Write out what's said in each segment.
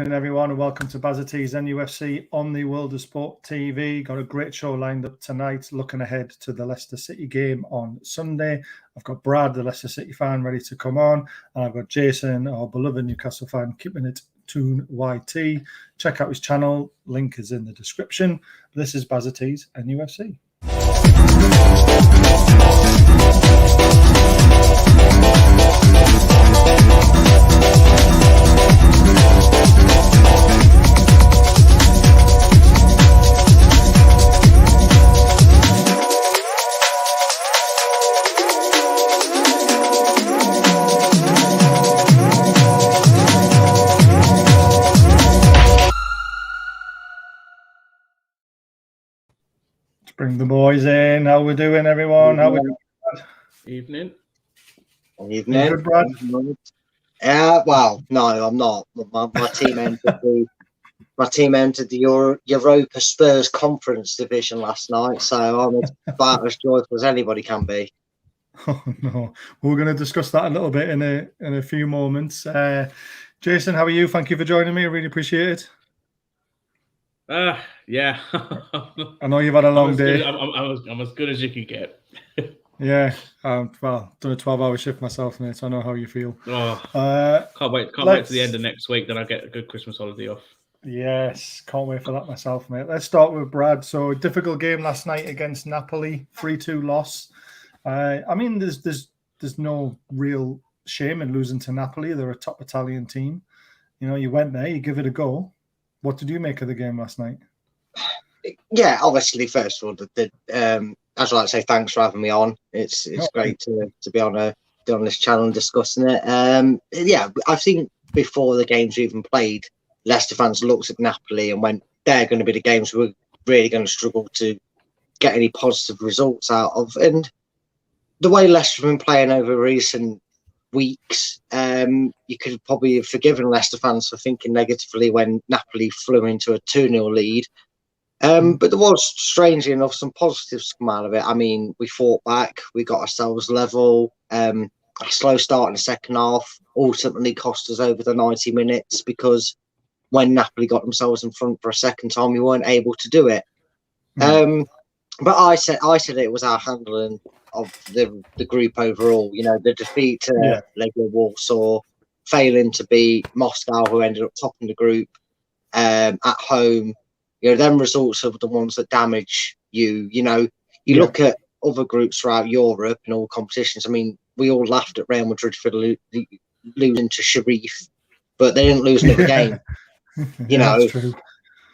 evening, everyone, and welcome to Bazzatees NUFC on the World of Sport TV. Got a great show lined up tonight, looking ahead to the Leicester City game on Sunday. I've got Brad, the Leicester City fan, ready to come on, and I've got Jason, our beloved Newcastle fan, keeping it tuned YT. Check out his channel, link is in the description. This is Bazzatees NUFC. Bring the boys in. How we doing, everyone? How we doing? Evening. Evening. Good, Brad? Well, no, I'm not. My team entered the Europa Spurs Conference Division last night, so I'm about as joyful as anybody can be. Oh no, we're going to discuss that a little bit in a few moments. Jason, how are you? Thank you for joining me. I really appreciate it. Yeah. I know you've had a long day. I'm as good as you can get. Yeah. Well, done a 12-hour shift myself, mate, so I know how you feel. Can't wait to the end of next week, then I get a good Christmas holiday off. Yes, can't wait for that myself, mate. Let's start with Brad. So, difficult game last night against Napoli, 3-2 loss. I mean, there's no real shame in losing to Napoli. They're a top Italian team. You know, you went there, you give it a go. What did you make of the game last night? Yeah, obviously, first of all, I'd like to say thanks for having me on. It's great to be on this channel and discussing it. Yeah, I think before the games we even played, Leicester fans looked at Napoli and went, they're going to be the games we're really going to struggle to get any positive results out of. And the way Leicester have been playing over recent weeks, you could probably have forgiven Leicester fans for thinking negatively when Napoli flew into a 2-0 lead. But there was, strangely enough, some positives come out of it. I mean, we fought back, we got ourselves level. A slow start in the second half ultimately cost us over the 90 minutes because when Napoli got themselves in front for a second time, we weren't able to do it. But I said it was our handling of the group overall. You know, the defeat to Legia Warsaw, failing to beat Moscow, who ended up topping the group at home. You know, them results are the ones that damage you. You know, you look at other groups throughout Europe and all competitions. I mean, we all laughed at Real Madrid for losing to Sharif, but they didn't lose another game. You know, that's true.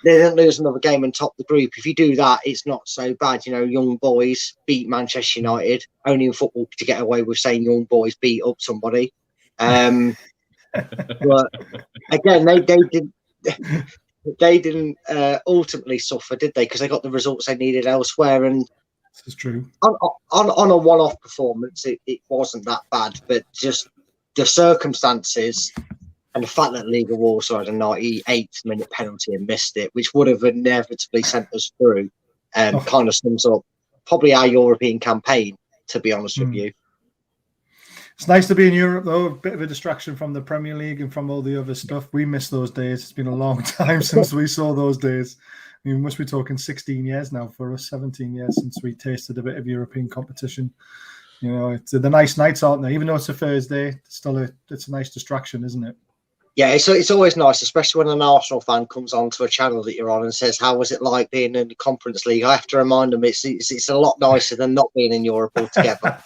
They didn't lose another game and top the group. If you do that, it's not so bad. You know, young boys beat Manchester United. Only in football to get away with saying young boys beat up somebody. But again, they didn't ultimately suffer, did they? Because they got the results they needed elsewhere. And this is true. On a one-off performance, it wasn't that bad. But just the circumstances and the fact that Legia Warsaw had a 98th minute penalty and missed it, which would have inevitably sent us through, kind of sums up probably our European campaign, to be honest with you. It's nice to be in Europe, though. A bit of a distraction from the Premier League and from all the other stuff. We miss those days. It's been a long time since we saw those days. I mean, we must be talking 16 years now for us, 17 years since we tasted a bit of European competition. You know, it's the nice nights, aren't they? Even though it's a Thursday, it's a nice distraction, isn't it? Yeah, it's always nice, especially when an Arsenal fan comes onto a channel that you're on and says, "How was it like being in the Conference League?" I have to remind them it's a lot nicer than not being in Europe altogether.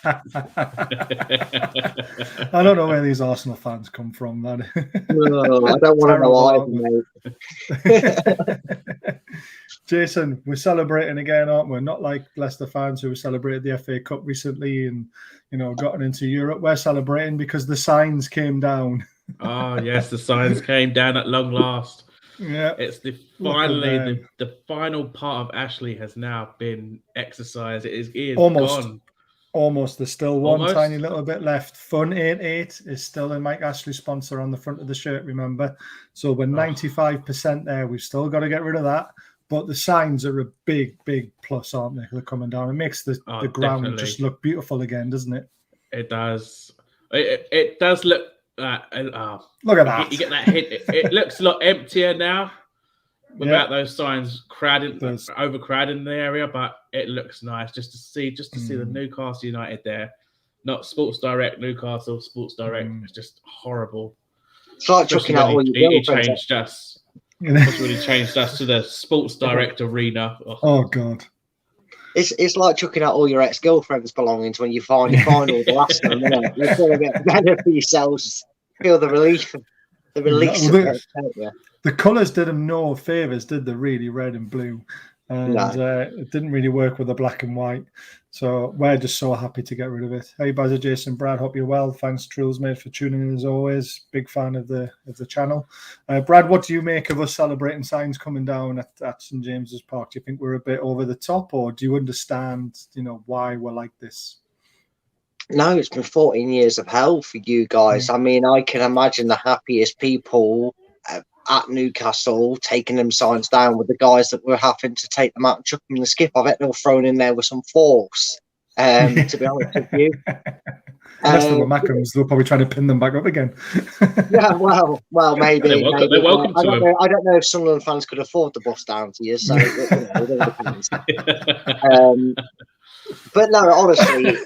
I don't know where these Arsenal fans come from, man. No, I don't want to know either, mate. Jason, we're celebrating again, aren't we? Not like Leicester fans who celebrated the FA Cup recently and, you know, gotten into Europe. We're celebrating because the signs came down. Oh yes, the signs came down at long last. Yeah, it's the final part of Ashley has now been exercised. It is gone. Almost. There's still one tiny little bit left. Fun 88 is still in Mike Ashley's sponsor on the front of the shirt. Remember, so we're 95% there. We've still got to get rid of that. But the signs are a big plus, aren't they? They're coming down. It makes the ground just look beautiful again, doesn't it? It does. It does look Look at that. You get that hit. It looks a lot emptier now without those signs overcrowding the area, but it looks nice just to see the Newcastle United there. Not Sports Direct Newcastle, Sports Direct. It's just horrible. It's like chucking out all your girlfriends. He changed us to the Sports Direct arena. Oh God. It's like chucking out all your ex-girlfriend's belongings when you find all the last of them. You feel a bit better for yourselves. Feel the relief, the release of it. The colours did them no favours, did they? Really, red and blue, and it didn't really work with the black and white. So we're just so happy to get rid of it. Hey, Bazza, Jason, Brad, hope you're well. Thanks, Trills, mate, for tuning in as always. Big fan of the channel. Brad, what do you make of us celebrating signs coming down at St James's Park? Do you think we're a bit over the top, or do you understand, why we're like this? No, it's been 14 years of hell for you guys. I mean, I can imagine the happiest people at Newcastle taking them signs down with the guys that were having to take them out and chuck them in the skip. I bet they were thrown in there with some force, to be honest with you. Unless they were Mackems, they're probably trying to pin them back up again. Yeah, well, maybe. They're welcome to them. I don't know if Sunderland fans could afford the bus down to you, so but no, honestly,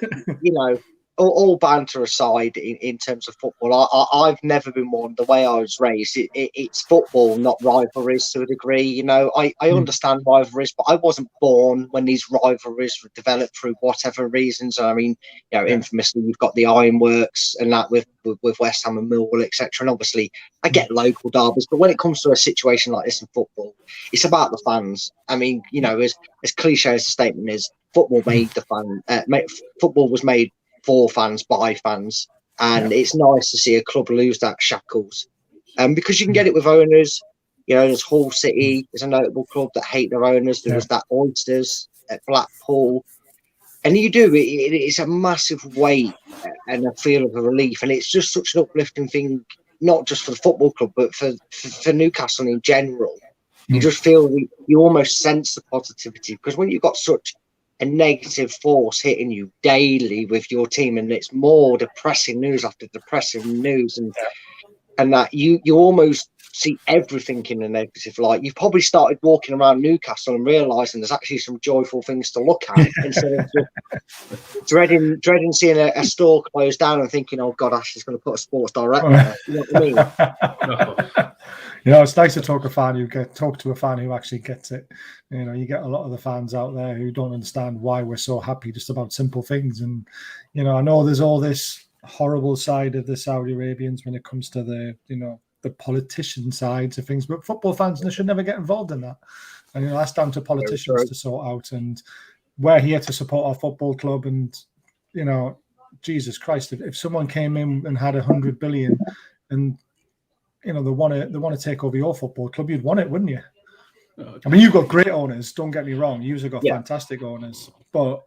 all banter aside, in terms of football, I've never been one. The way I was raised, it's football, not rivalries to a degree. I understand rivalries, but I wasn't born when these rivalries were developed through whatever reasons. I mean, infamously, you've got the Ironworks and that with West Ham and Millwall, etc. And obviously, I get local derbies, but when it comes to a situation like this in football, it's about the fans. I mean, as cliche as the statement is, football made the fan. Football was made for fans, by fans, and it's nice to see a club lose that shackles, because you can get it with owners. There's Hull City is a notable club that hate their owners. There was that Oysters at Blackpool, and it's a massive weight and a feel of a relief, and it's just such an uplifting thing, not just for the football club, but for Newcastle in general. You just feel, you almost sense the positivity, because when you've got such a negative force hitting you daily with your team, and it's more depressing news after depressing news, and that you almost see everything in a negative light. You've probably started walking around Newcastle and realising there's actually some joyful things to look at instead of just dreading seeing a store close down and thinking, oh God, Ashley's going to put a Sports Direct there. You know what I mean? It's nice to talk to a fan who actually gets it. You get a lot of the fans out there who don't understand why we're so happy just about simple things. And, I know there's all this horrible side of the Saudi Arabians when it comes to the politician sides of things, but football fans should never get involved in that. And, that's down to politicians to sort out. And we're here to support our football club. And, Jesus Christ, if someone came in and had 100 billion and, they want to take over your football club, you'd want it, wouldn't you? I mean, you've got great owners, don't get me wrong. You've got fantastic owners. But,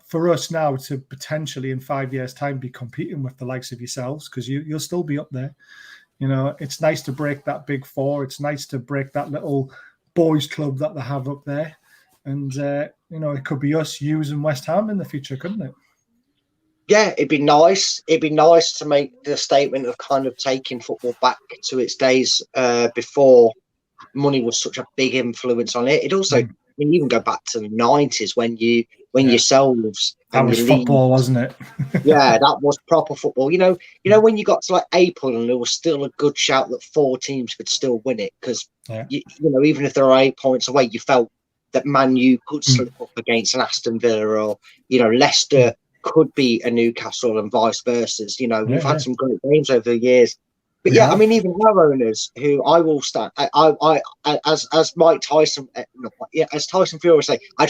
for us now to potentially in 5 years' time be competing with the likes of yourselves, because you'll still be up there. It's nice to break that big four. It's nice to break that little boys club that they have up there. And, it could be us, yous and West Ham in the future, couldn't it? Yeah, it'd be nice. It'd be nice to make the statement of kind of taking football back to its days before money was such a big influence on it. It also, I mean, you can go back to the 90s when yourselves. That was football, wasn't it? Yeah, that was proper football. When you got to like April and there was still a good shout that 4 teams could still win it, because even if there are 8 points away, you felt that Man U could slip up against an Aston Villa, or Leicester could be a Newcastle and vice versa. We've had some great games over the years. But I mean, even our owners, who I will stand, as Mike Tyson, as Tyson Fury would say, I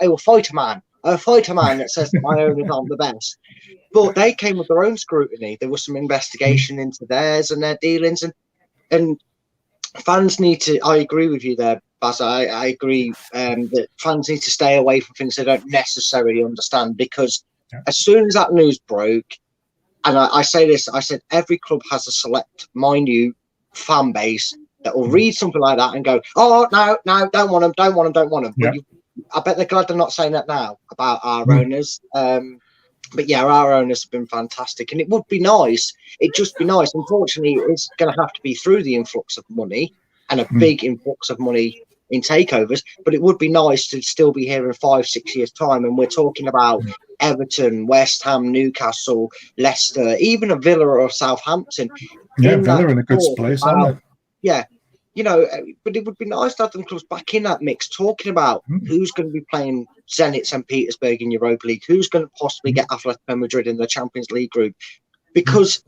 will fight a man. I'll fight a man that says that my owners aren't the best. But they came with their own scrutiny. There was some investigation into theirs and their dealings, and fans need to. I agree with you there, Baz. I agree that fans need to stay away from things they don't necessarily understand, because as soon as that news broke, and I say this, I said every club has a select, minute fan base that will read something like that and go, oh, no, don't want them. Yeah. But I bet they're glad they're not saying that now about our owners. But yeah, our owners have been fantastic, and it would be nice. It'd just be nice. Unfortunately, it's going to have to be through the influx of money and a big influx of money in takeovers. But it would be nice to still be here in 5-6 years' time, and we're talking about Everton, West Ham, Newcastle, Leicester, even a Villa or Southampton. Yeah, Villa are in a good place, aren't they? Yeah. You know, but it would be nice to have them clubs back in that mix, talking about who's going to be playing Zenit St. Petersburg in Europa League, who's going to possibly get Atletico Madrid in the Champions League group. Because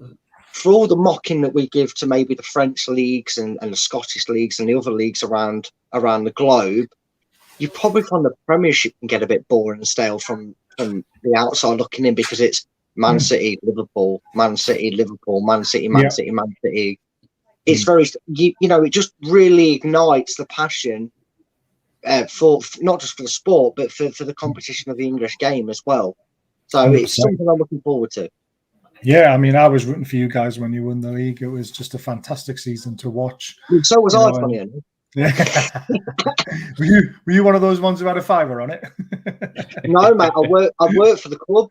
for all the mocking that we give to maybe the French leagues and the Scottish leagues and the other leagues around the globe, you probably find the Premiership can get a bit boring and stale from the outside looking in, because it's Man City, Liverpool, Man City, Liverpool, Man City, Man City, Man City. It's very, you know, it just really ignites the passion for not just for the sport, but for the competition of the English game as well. So 100%. It's something I'm looking forward to. Yeah, I mean, I was rooting for you guys when you won the league. It was just a fantastic season to watch. So was I, funny enough. Yeah. were you one of those ones who had a fiver on it? No, mate. I worked for the club.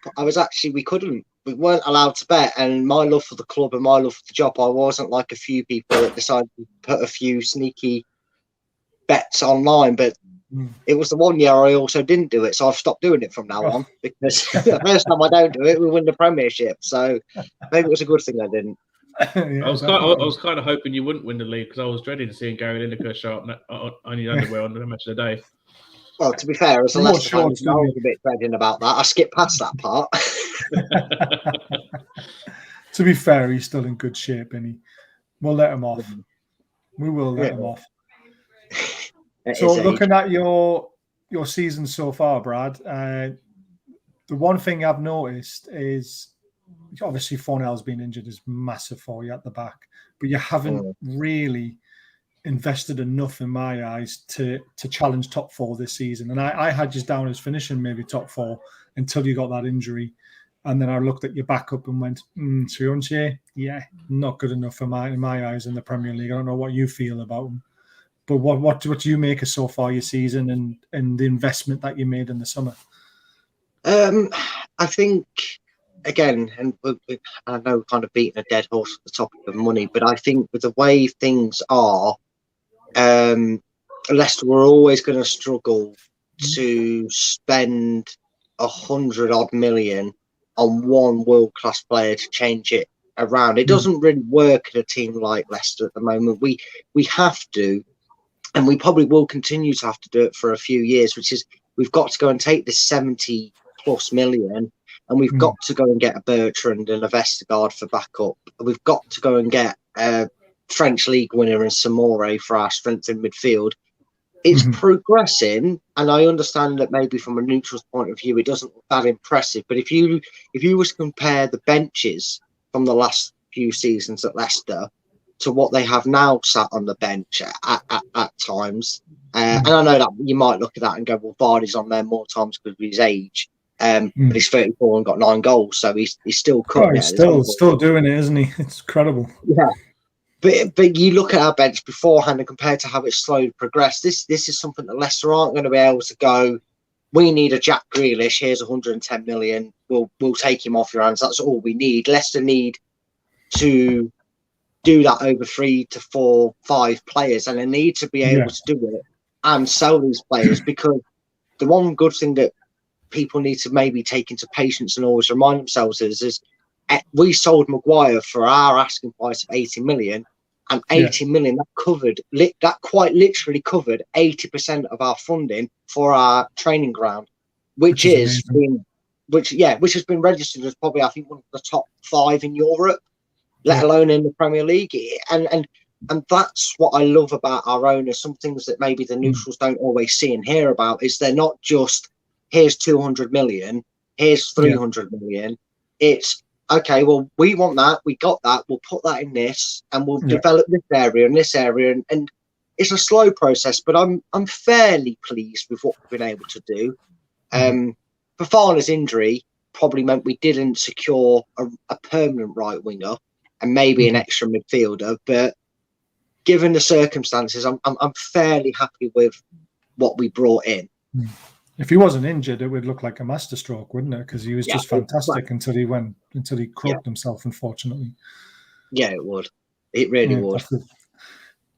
We weren't allowed to bet, and my love for the club and my love for the job, I wasn't like a few people that decided to put a few sneaky bets online, but it was the one year I also didn't do it, so I've stopped doing it from now on, because the first time I don't do it, we win the Premiership. So maybe it was a good thing I didn't. Yeah, I was kind of hoping you wouldn't win the league, because I was dreading seeing Gary Lineker show up on his underwear on the match of the day. Well, to be fair, as a Leicester fan, I was a bit dreading about that. I skipped past that part. To be fair, he's still in good shape, and we'll let him off. We will let him off. So, looking at your season so far, Brad, the one thing I've noticed is obviously Fornell's been injured is massive for you at the back, but you haven't really invested enough in my eyes to challenge top four this season. And I had you down as finishing maybe top four until you got that injury. And then I looked at your backup and went, Sriunche, yeah, not good enough in my eyes in the Premier League. I don't know what you feel about him. But what do you make of so far your season and the investment that you made in the summer? I think, again, and I know we're kind of beating a dead horse at the topic of money, but I think with the way things are, Leicester were always going to struggle to spend 100-odd million on one world-class player to change it around. It doesn't really work at a team like Leicester at the moment. We have to, and we probably will continue to have to do it for a few years, which is we've got to go and take this 70+ million, and we've got to go and get a Bertrand and a Vestergaard for backup. We've got to go and get a French league winner and Samore for our strength in midfield. It's progressing, and I understand that maybe from a neutral's point of view, it doesn't look that impressive. But if you were to compare the benches from the last few seasons at Leicester to what they have now sat on the bench at times, and I know that you might look at that and go, well, Vardy's on there more times because of his age, but he's 34 and got 9 goals, so he's still cutting it. He's still doing it, isn't he? It's incredible. Yeah. But you look at our bench beforehand and compared to how it's slowly progressed, this is something that Leicester aren't going to be able to go, we need a Jack Grealish, here's 110 million, we'll take him off your hands, that's all we need. Leicester need to do that over 3 to 4, 5 players, and they need to be able to do it and sell these players, because the one good thing that people need to maybe take into patience and always remind themselves is we sold Maguire for our asking price of 80 million, and 80 million that quite literally covered 80% of our funding for our training ground, which has been registered as probably, I think, one of the top 5 in Europe, let alone in the Premier League. And that's what I love about our owners. Some things that maybe the neutrals don't always see and hear about is they're not just, here's 200 million, here's 300 million. It's, okay, well, we want that, we got that, we'll put that in this, and we'll develop this area and this area. And it's a slow process, but I'm fairly pleased with what we've been able to do. Fofana's injury probably meant we didn't secure a permanent right winger and maybe an extra midfielder, but given the circumstances, I'm fairly happy with what we brought in. If he wasn't injured, it would look like a masterstroke, wouldn't it? Because he was just fantastic until he croaked himself, unfortunately. Yeah, it would. It really would.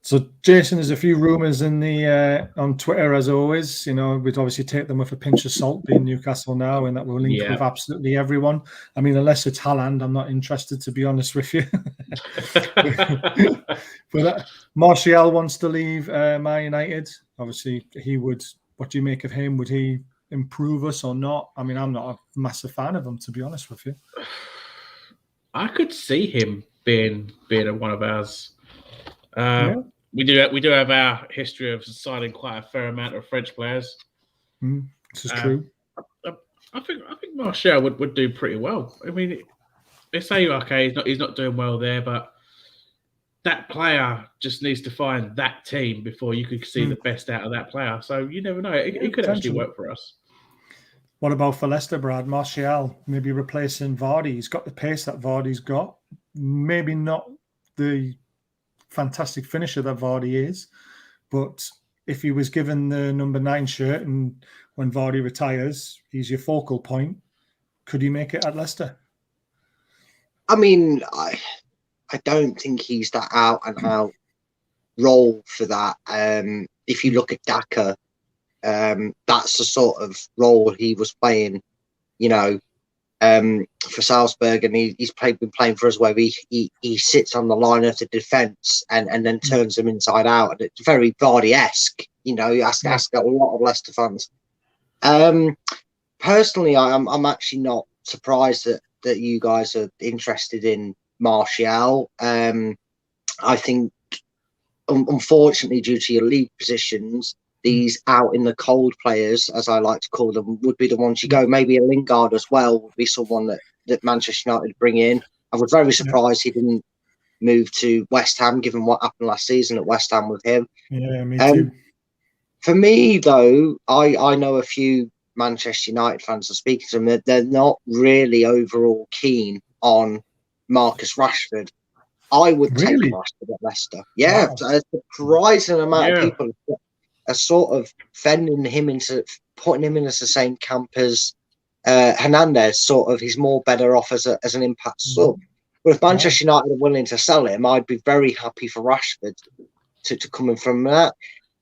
So, Jason, there's a few rumours in the on Twitter, as always. You know, we'd obviously take them with a pinch of salt, being Newcastle now, and that we're linked with absolutely everyone. I mean, unless it's Haaland, I'm not interested, to be honest with you. But Martial wants to leave Man United. Obviously, he would. What do you make of him? Would he improve us or not? I mean, I'm not a massive fan of him, to be honest with you. I could see him being one of ours. We do have our history of signing quite a fair amount of French players. This is true. I think Martial would do pretty well. I mean, they say he's not doing well there, but that player just needs to find that team before you could see the best out of that player. So you never know. It could actually work for us. What about for Leicester, Brad? Martial, maybe replacing Vardy. He's got the pace that Vardy's got. Maybe not the fantastic finisher that Vardy is, but if he was given the number 9 shirt and when Vardy retires, he's your focal point, could he make it at Leicester? I mean, I don't think he's that out and out role for that. If you look at Daka, that's the sort of role he was playing, for Salzburg, and he's been playing for us where he sits on the line of the defence and then turns them inside out. And it's very Vardy-esque, you ask a lot of Leicester fans. Personally, I'm actually not surprised that you guys are interested in Martial. I think, unfortunately, due to your league positions, these out in the cold players, as I like to call them, would be the ones you go. Maybe a Lingard as well would be someone that Manchester United bring in. I was very surprised he didn't move to West Ham, given what happened last season at West Ham with him. Yeah, me too. For me, though, I know a few Manchester United fans are speaking to them that they're not really overall keen on Marcus Rashford. I would take Rashford at Leicester. Yeah, wow. A surprising amount of people are sort of putting him into the same camp as Hernandez. Sort of, he's more better off as an impact sub. But if Manchester United are willing to sell him, I'd be very happy for Rashford to come in from that.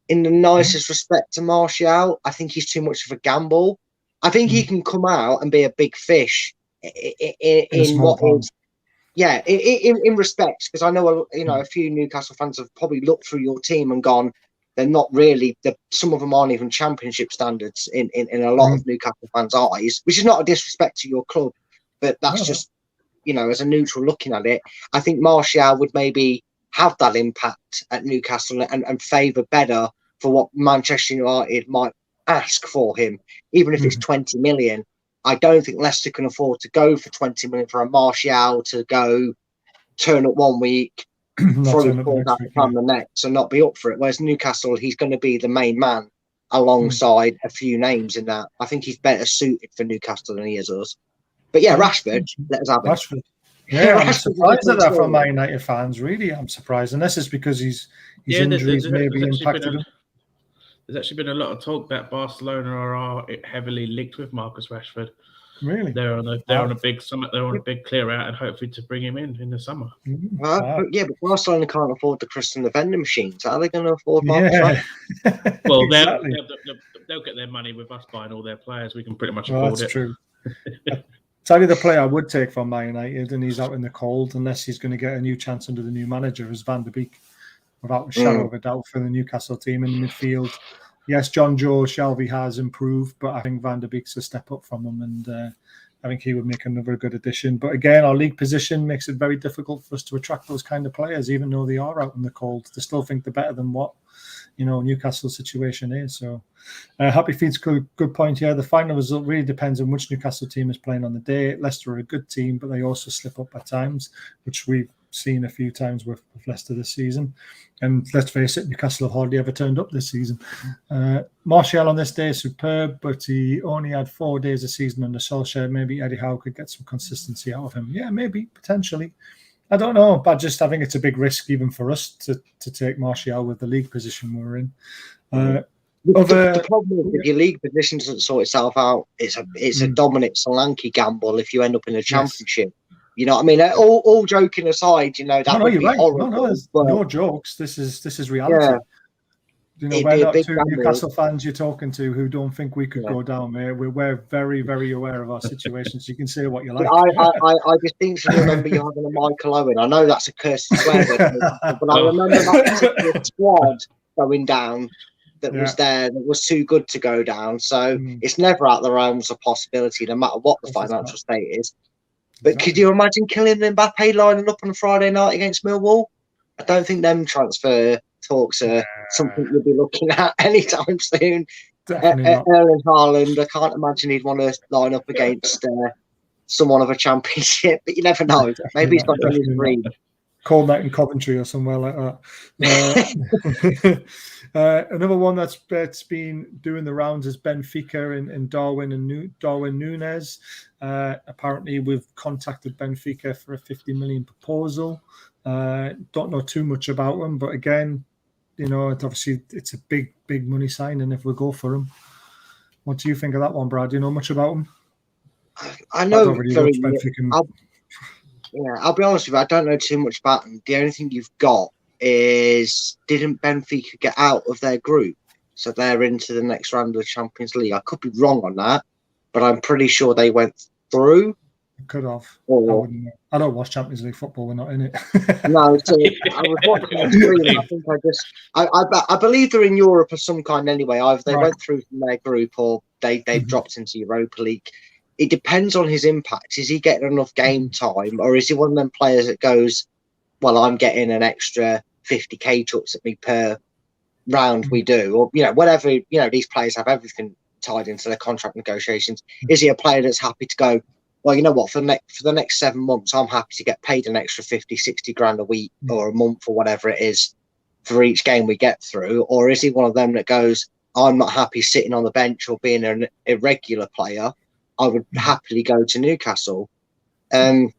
In the nicest respect to Martial, I think he's too much of a gamble. I think he can come out and be a big fish in what is. Yeah, in respect, because I know a few Newcastle fans have probably looked through your team and gone, they're not really. Some of them aren't even Championship standards in a lot of Newcastle fans' eyes, which is not a disrespect to your club, but that's just as a neutral looking at it. I think Martial would maybe have that impact at Newcastle and favour better for what Manchester United might ask for him, even if it's 20 million. I don't think Leicester can afford to go for 20 million for a Martial to go turn up one week, throw the ball down the next and not be up for it. Whereas Newcastle, he's going to be the main man alongside a few names in that. I think he's better suited for Newcastle than he is us. But yeah, Rashford, let us have it. Rashford. Yeah, I'm surprised at that from Man United fans. Really, I'm surprised. Unless it's because his injuries maybe impacted him. There's actually been a lot of talk that Barcelona are heavily linked with Marcus Rashford. Really? They're on a big summit. They're on a big clear out, and hopefully to bring him in the summer. But Barcelona can't afford the Christian the vendor machines. How are they going to afford Marcus Rashford? Well, they'll get their money with us buying all their players. We can pretty much afford it. That's true. Tell you the player I would take from Man United, and he's out in the cold unless he's going to get a new chance under the new manager, is Van der Beek. Without a shadow of a doubt for the Newcastle team in the midfield. Yes, John Joe Shelby has improved, but I think Van der Beek's a step up from him, and I think he would make another good addition. But again, our league position makes it very difficult for us to attract those kind of players, even though they are out in the cold. They still think they're better than what Newcastle's situation is. So, Happy Feet's good point here. The final result really depends on which Newcastle team is playing on the day. Leicester are a good team, but they also slip up at times, which we've seen a few times with Leicester this season. And let's face it, Newcastle have hardly ever turned up this season. Martial on this day is superb, but he only had 4 days a season under Solskjaer. Maybe Eddie Howe could get some consistency out of him. Yeah, maybe, potentially. I don't know, but I think it's a big risk even for us to take Martial with the league position we're in. The problem is if your league position doesn't sort itself out, it's a Dominic Solanke gamble if you end up in a championship. You know what I mean? All joking aside, that would be horrible. No, there's no jokes. This is reality. Yeah. We're not two Newcastle fans you're talking to who don't think we could go down there. We're very, very aware of our situations. You can say what you like. I distinctly remember you having a Michael Owen. I know that's a cursed swear word, but I remember that particular squad going down that was there that was too good to go down. So it's never out of the realms of possibility, no matter what the financial state is. But could you imagine Kylian Mbappe lining up on a Friday night against Millwall? I don't think them transfer talks are something you'll be looking at anytime soon. Erling Haaland, I can't imagine he'd want to line up against someone of a championship, but you never know. Maybe he's got his dream. Cold night in Coventry or somewhere like that. Another one that's been doing the rounds is Benfica and Darwin Núñez. Apparently, we've contacted Benfica for a 50 million proposal. Don't know too much about them, but again, it's a big money signing if we go for him. What do you think of that one, Brad? Do you know much about him? I know very little. I'll be honest with you, I don't know too much about them. The only thing you've got is, didn't Benfica get out of their group? So they're into the next round of the Champions League. I could be wrong on that, but I'm pretty sure they went through. Could have. I don't watch Champions League football. We're not in it. No, so I was watching the screen. I think I believe they're in Europe of some kind anyway. Either they went through from their group or they've dropped into Europa League. It depends on his impact. Is he getting enough game time, or is he one of them players that goes, well, I'm getting an extra 50k chucks at me per round we do, or whatever. These players have everything tied into their contract negotiations. Is he a player that's happy to go, well, you know what, for the next 7 months, I'm happy to get paid an extra 50, 60 grand a week or a month or whatever it is for each game we get through? Or is he one of them that goes, I'm not happy sitting on the bench or being an irregular player. I would happily go to Newcastle. The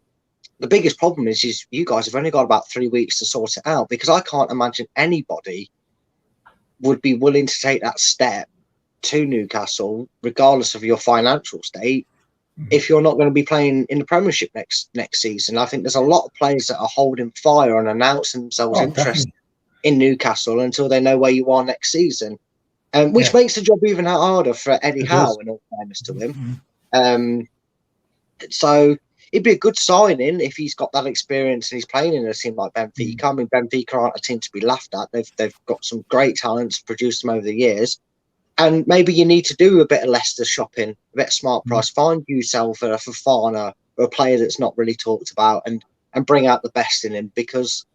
biggest problem is you guys have only got about 3 weeks to sort it out, because I can't imagine anybody would be willing to take that step to Newcastle, regardless of your financial state, if you're not going to be playing in the Premiership next season. I think there's a lot of players that are holding fire and announcing themselves interested in Newcastle until they know where you are next season, which makes the job even harder for Eddie Howe, in all fairness to him. So it'd be a good signing if he's got that experience and he's playing in a team like Benfica. I mean, Benfica aren't a team to be laughed at. They've got some great talents, produced them over the years. And maybe you need to do a bit of Leicester shopping, a bit of smart price. Find yourself a Fofana or a player that's not really talked about, and bring out the best in him, because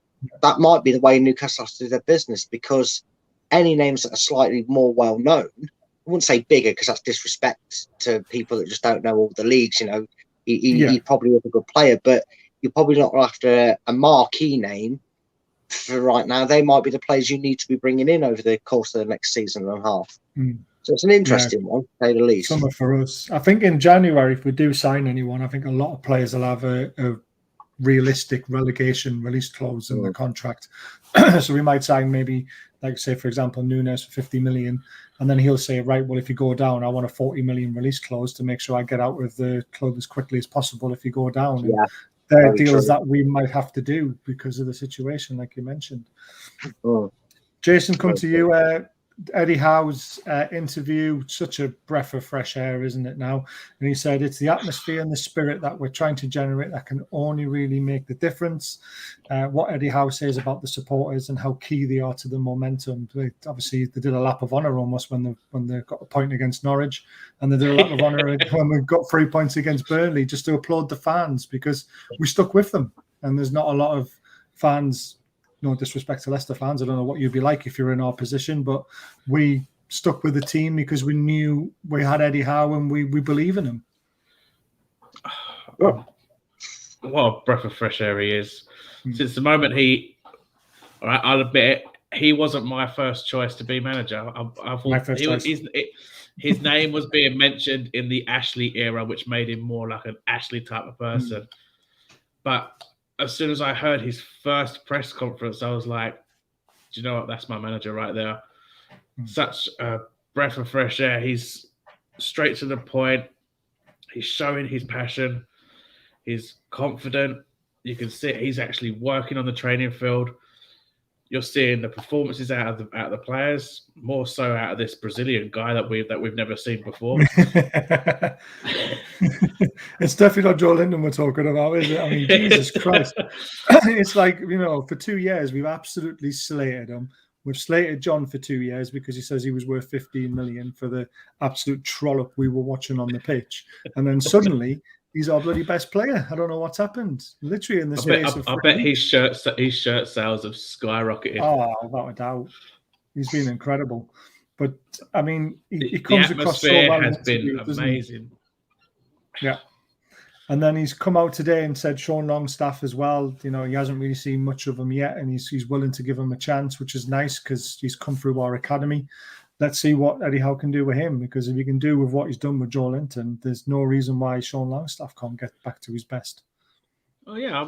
that might be the way Newcastle has to do their business. Because any names that are slightly more well known, I wouldn't say bigger because that's disrespect to people that just don't know all the leagues. He probably is a good player, but you're probably not after a marquee name for right now. They might be the players you need to be bringing in over the course of the next season and a half. So it's an interesting one, to say the least. Summer for us. I think in January, if we do sign anyone, I think a lot of players will have a realistic relegation release clause in the contract. So we might sign maybe, like say, for example, Núñez for 50 million. And then he'll say, right, well, if you go down, I want a 40 million release clause to make sure I get out of the club as quickly as possible if you go down. Yeah, there are deals that we might have to do because of the situation, like you mentioned. Jason, come to you. Eddie Howe's interview, such a breath of fresh air, isn't it now? And he said, it's the atmosphere and the spirit that we're trying to generate that can only really make the difference. What Eddie Howe says about the supporters and how key they are to the momentum. Obviously, they did a lap of honour almost when they got a point against Norwich, and they did a lap of honour when we got 3 points against Burnley, just to applaud the fans, because we stuck with them. And there's not a lot of fans, no disrespect to Leicester fans, I don't know what you'd be like if you're in our position, but we stuck with the team because we knew we had Eddie Howe and we believe in him. What a breath of fresh air he is. Since the moment I'll admit it, he wasn't my first choice to be manager. I thought his name was being mentioned in the Ashley era, which made him more like an Ashley type of person. But as soon as I heard his first press conference, I was like, do you know what? That's my manager right there. Such a breath of fresh air. He's straight to the point. He's showing his passion. He's confident. You can see he's actually working on the training field. You're seeing the performances out of the players, more so out of this Brazilian guy that we've never seen before. It's definitely not Joe Linton we're talking about, is it? I mean, Jesus Christ. It's like, for 2 years, we've absolutely slated him. We've slated John for 2 years because he says he was worth 15 million for the absolute trollop we were watching on the pitch. And then suddenly, he's our bloody best player. I don't know what's happened. Literally in the space of 3 I bet weeks. his shirt sales have skyrocketed. Oh, without a doubt. He's been incredible. But, I mean, he comes across so well. The atmosphere has been amazing. Yeah. And then he's come out today and said Sean Longstaff as well. He hasn't really seen much of him yet, and he's willing to give him a chance, which is nice because he's come through our academy. Let's see what Eddie Howe can do with him, because if he can do with what he's done with Joe Linton, there's no reason why Sean Longstaff can't get back to his best. Oh yeah,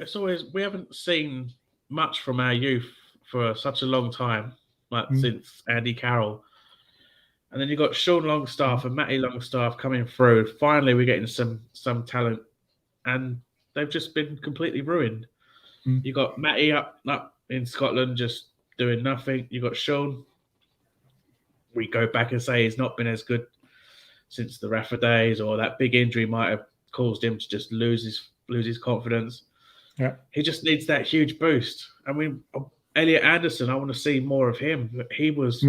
it's always, we haven't seen much from our youth for such a long time, since Andy Carroll. And then you've got Sean Longstaff and Matty Longstaff coming through. Finally, we're getting some talent, and they've just been completely ruined. You got Matty up in Scotland just doing nothing. You got Sean. We go back and say he's not been as good since the Rafa days, or that big injury might have caused him to just lose his confidence. Yeah, he just needs that huge boost. I mean, Elliot Anderson, I want to see more of him. He was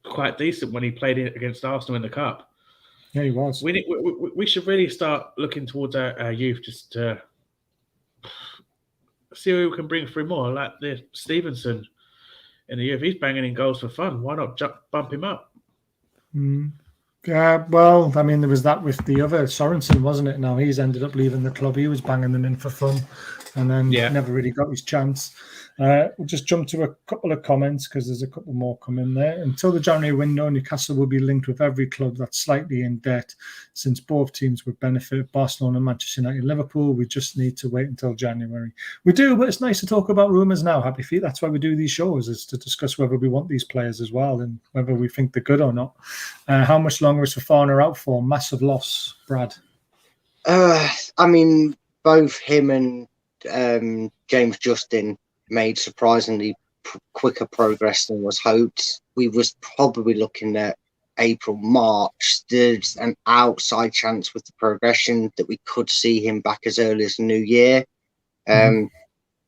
quite decent when he played against Arsenal in the Cup. Yeah, he was. We should really start looking towards our youth just to see who we can bring through more, like the Stevenson. In the year, if he's banging in goals for fun, why not bump him up? Yeah, well, I mean, there was that with the other Sorensen, wasn't it? Now he's ended up leaving the club. He was banging them in for fun, and then never really got his chance. We'll just jump to a couple of comments because there's a couple more coming there. Until the January window, Newcastle will be linked with every club that's slightly in debt, since both teams would benefit. Barcelona, Manchester United, Liverpool. We just need to wait until January. We do, but it's nice to talk about rumours now. Happy feet. That's why we do these shows, is to discuss whether we want these players as well and whether we think they're good or not. How much longer is Fofana out for? Massive loss, Brad. I mean, both him and James Justin made surprisingly quicker progress than was hoped. We was probably looking at April, March. There's an outside chance with the progression that we could see him back as early as the new year.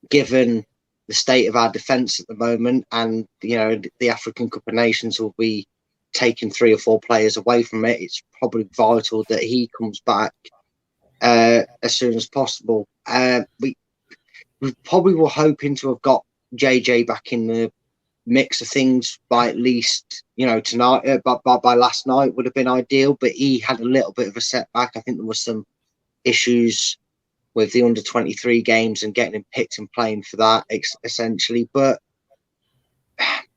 Given the state of our defence at the moment, and the African Cup of Nations will be taking 3 or 4 players away from it, it's probably vital that he comes back as soon as possible. We probably were hoping to have got JJ back in the mix of things by at least, tonight, but by last night would have been ideal. But he had a little bit of a setback. I think there was some issues with the under-23 games and getting him picked and playing for that, essentially. But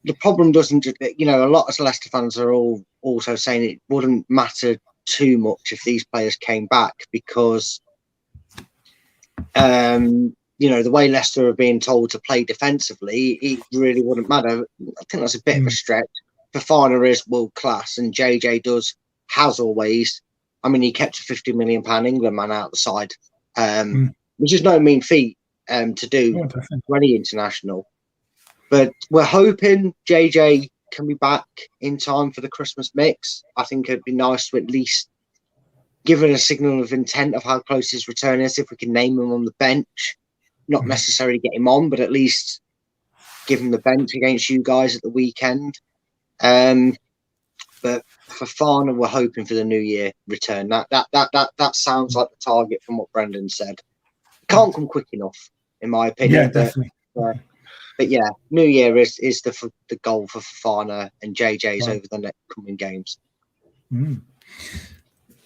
the problem doesn't, a lot of Leicester fans are all also saying it wouldn't matter too much if these players came back, because the way Leicester are being told to play defensively, it really wouldn't matter. I think that's a bit of a stretch. Fofana is world class, and JJ has always. I mean, he kept a £50 million England man out the side, which is no mean feat to do for any international. But we're hoping JJ can be back in time for the Christmas mix. I think it'd be nice to at least give it a signal of intent of how close his return is, if we can name him on the bench. Not necessarily get him on, but at least give him the bench against you guys at the weekend. But for Fofana, we're hoping for the New Year return. That sounds like the target from what Brendan said. It can't come quick enough, in my opinion. Yeah, definitely. But yeah, New Year is the goal for Fofana and JJ's over the next coming games.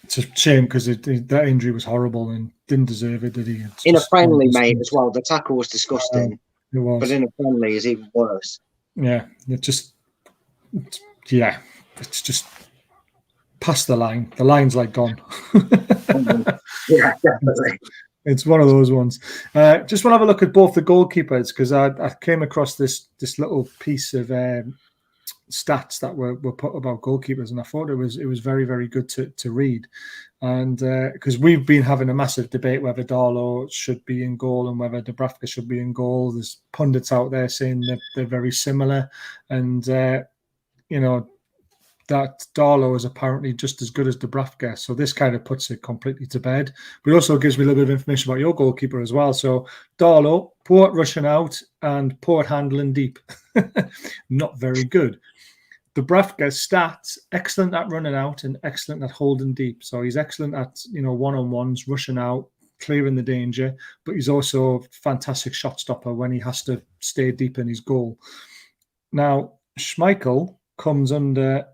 It's a shame because that injury was horrible and didn't deserve it, did he? In a friendly, mate, as well. The tackle was disgusting. It was. But in a friendly is even worse. Yeah, it's just past the line. The line's like gone. Yeah, definitely. It's one of those ones. Just want to have a look at both the goalkeepers, because I came across this little piece of stats that were put about goalkeepers, and I thought it was very, very good to read. And because we've been having a massive debate whether Darlow should be in goal and whether Dubravka should be in goal. There's pundits out there saying that they're very similar, and that Darlow is apparently just as good as Dubravka. So this kind of puts it completely to bed. But it also gives me a little bit of information about your goalkeeper as well. So Darlow, poor at rushing out and poor at handling deep. Not very good. Dubravka's stats, excellent at running out and excellent at holding deep. So he's excellent at, one-on-ones, rushing out, clearing the danger, but he's also a fantastic shot stopper when he has to stay deep in his goal. Now, Schmeichel comes under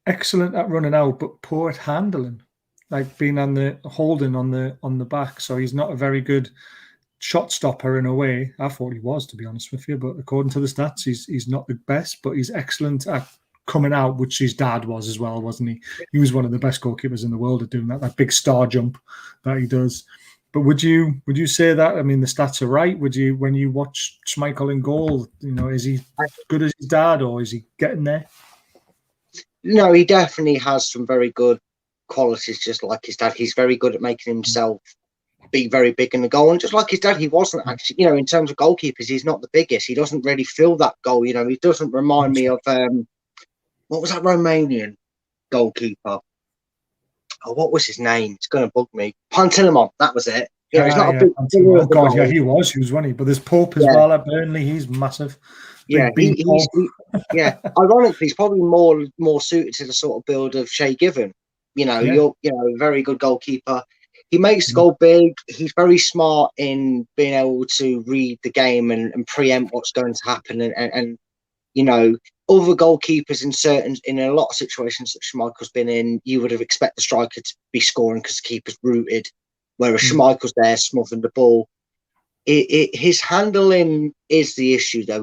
excellent at running out, but poor at handling, like being on the holding on the back. So he's not a very good shot stopper in a way. I thought he was, to be honest with you, but according to the stats, he's not the best, but he's excellent at coming out, which his dad was as well, wasn't he? He was one of the best goalkeepers in the world at doing that big star jump that he does. But would you say that? I mean, the stats are right. Would you, when you watch Schmeichel in goal, is he as good as his dad, or is he getting there? No, he definitely has some very good qualities, just like his dad. He's very good at making himself be very big in the goal. And just like his dad, he wasn't actually, in terms of goalkeepers, he's not the biggest. He doesn't really fill that goal. He doesn't remind me of, what was that Romanian goalkeeper? Oh, what was his name? It's going to bug me. Pantilimon, that was it. He's not a big. Oh God, yeah, he was, wasn't he? But there's Pope as well at Burnley. He's massive. Yeah, ironically, he's probably more suited to the sort of build of Shay Given. You're a very good goalkeeper. He makes the goal big. He's very smart in being able to read the game and preempt what's going to happen. And other goalkeepers in a lot of situations that Schmeichel's been in, you would have expected the striker to be scoring because the keeper's rooted, whereas Schmeichel's there smothering the ball. His handling is the issue, though.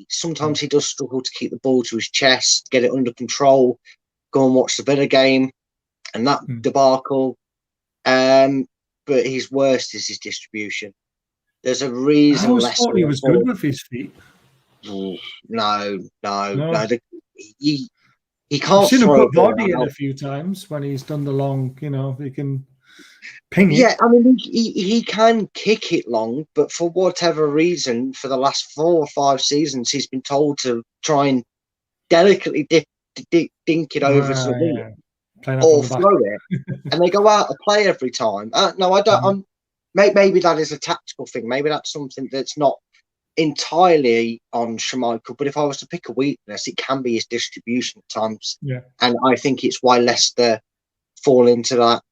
Sometimes he does struggle to keep the ball to his chest, get it under control, go and watch the Villa game, and that debacle. But his worst is his distribution. There's a reason. I always thought he was good with his feet. No. He can't. I've seen him put body in a few times when he's done the long. He can ping it. Yeah, I mean, he can kick it long, but for whatever reason, for the last 4 or 5 seasons, he's been told to try and delicately dink it over to the wing or throw it, and they go out of play every time. No, I don't. Maybe that is a tactical thing. Maybe that's something that's not entirely on Schmeichel. But if I was to pick a weakness, it can be his distribution at times. Yeah, and I think it's why Leicester fall into that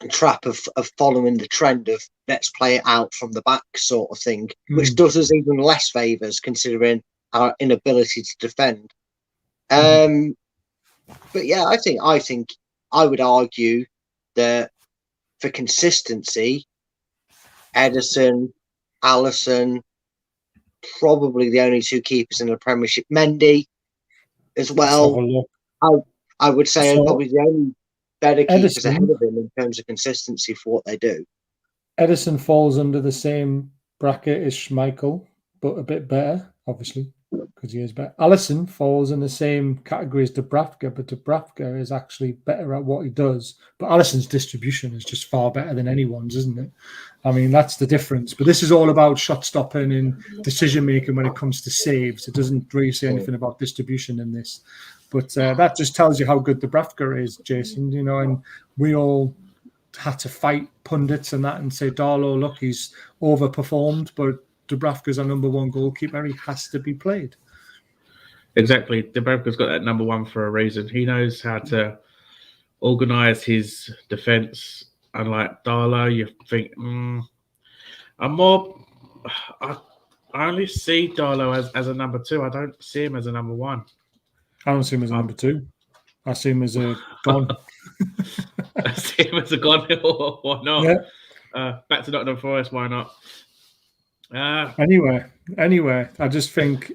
trap of following the trend of let's play it out from the back sort of thing, which does us even less favours considering our inability to defend. But yeah, I think I would argue that for consistency, Ederson, Alisson, probably the only 2 keepers in the Premiership. Mendy as well. I would say probably the only better keepers ahead of him in terms of consistency for what they do. Ederson falls under the same bracket as Schmeichel, but a bit better, obviously, because he is better. Alisson falls in the same category as Dubravka, but Dubravka is actually better at what he does. But Alisson's distribution is just far better than anyone's, isn't it? I mean, that's the difference. But this is all about shot stopping and decision making when it comes to saves. It doesn't really say anything about distribution in this. But that just tells you how good Dubravka is, Jason. And we all had to fight pundits and that and say, Darlow, look, he's overperformed, but Dubravka's our number 1 goalkeeper. He has to be played. Exactly. Dubravka's got that number 1 for a reason. He knows how to organise his defence. Unlike Darlow, you think, I only see Darlow as a number 2. I don't see him as a number 1. I don't see him as a number 2. I see him as a gone. I see him as a gone. Why not? Yeah. Back to Nottingham Forest. Why not? Anyway, I just think.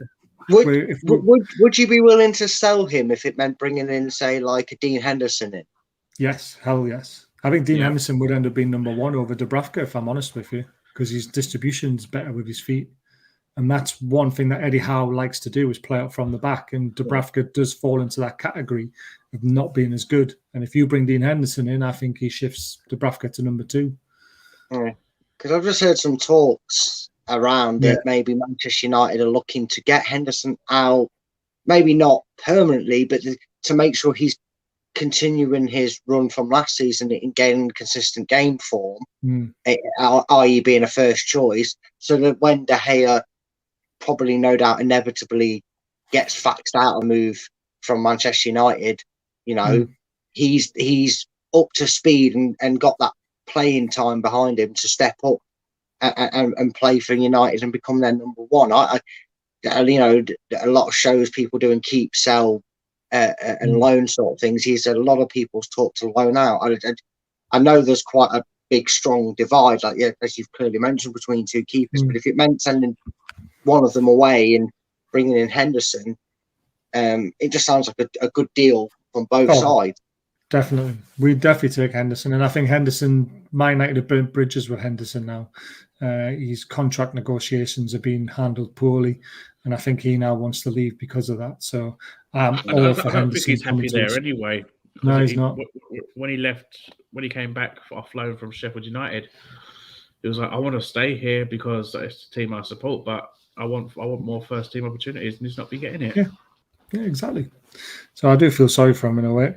Would you be willing to sell him if it meant bringing in, say, like a Dean Henderson in? Yes, hell yes. I think Dean Henderson would end up being number 1 over Dubravka, if I'm honest with you, because his distribution's better with his feet. And that's one thing that Eddie Howe likes to do, is play out from the back. And Dubravka does fall into that category of not being as good. And if you bring Dean Henderson in, I think he shifts Dubravka to number 2. Because I've just heard some talks around that maybe Manchester United are looking to get Henderson out, maybe not permanently, but to make sure he's continuing his run from last season in gaining consistent game form, i.e. being a first choice, so that when De Gea probably, no doubt, inevitably gets faxed out a move from Manchester United, you know, he's up to speed and got that playing time behind him to step up and play for United and become their number 1. You know, a lot of shows people doing keep, sell, and loan sort of things. He said a lot of people's talk to loan out. I know there's quite a big, strong divide, like as you've clearly mentioned, between 2 keepers. But if it meant sending one of them away and bringing in Henderson, it just sounds like a good deal from both sides. Definitely. We'd definitely take Henderson. And I think Henderson, Man United have burnt bridges with Henderson now. His contract negotiations are being handled poorly. And I think he now wants to leave because of that. So I'm all for Henderson. I don't think he's happy there anyway. No, he's not. When he came back off loan from Sheffield United, he was like, I want to stay here because it's the team I support, but I want more first team opportunities, and he's not been getting it. Yeah, exactly. So I do feel sorry for him in a way.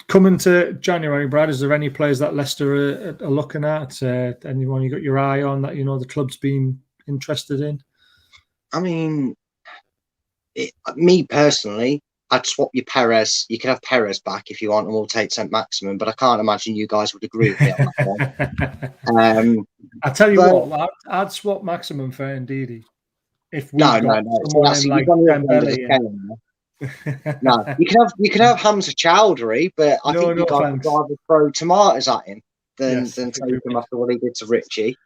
Coming to January, Brad, is there any players that Leicester are looking at? Anyone you got your eye on that you know the club's been interested in? I mean, me personally, I'd swap your Perez. You can have Perez back if you want, and we'll take St. Maximin. But I can't imagine you guys would agree with me on that one. I tell you what, I'd swap Maximin for Ndidi. If we no. So like no, you can have Hamza Chowdhury, but I think you guys would rather throw tomatoes at him than take him after what he did to Richie.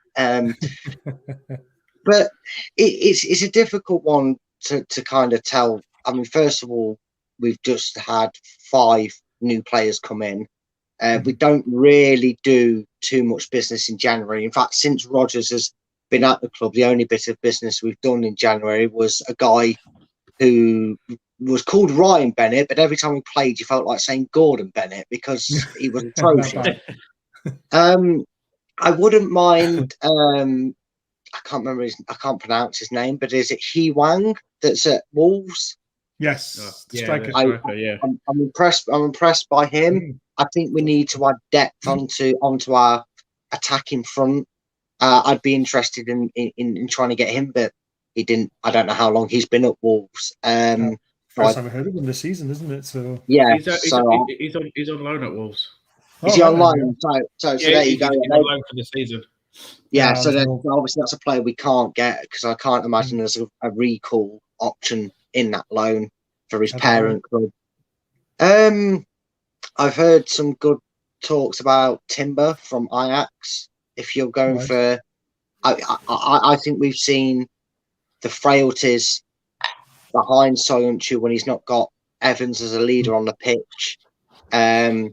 But it's a difficult one to kind of tell. I mean, first of all, we've just had 5 new players come in. We don't really do too much business in January. In fact, since Rodgers has been at the club, the only bit of business we've done in January was a guy who was called Ryan Bennett, but every time he played, you felt like saying Gordon Bennett because he was atrocious. I wouldn't mind. I can't pronounce his name, but is it He Wang that's at Wolves? Yes, I'm impressed. I'm impressed by him. I think we need to add depth onto our attacking front. I'd be interested in trying to get him, but he didn't. I don't know how long he's been at Wolves. First time I've heard of him this season, isn't it? So yeah, he's on loan at Wolves. Is he on loan? So there you go. He's on loan for the season. Yeah, so then obviously that's a player we can't get because I can't imagine there's a recall option in that loan for his parent club. I've heard some good talks about Timber from Ajax. If you're going for, I think we've seen the frailties behind Soyuncu when he's not got Evans as a leader on the pitch. I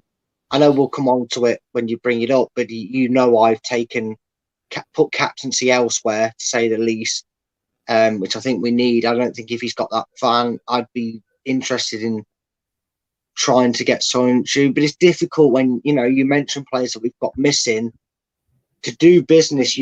know we'll come on to it when you bring it up, but you know I've put captaincy elsewhere, to say the least, which I think we need. I don't think if he's got that fan, I'd be interested in trying to get Soyuncu, but it's difficult when, you know, you mention players that we've got missing. To do business,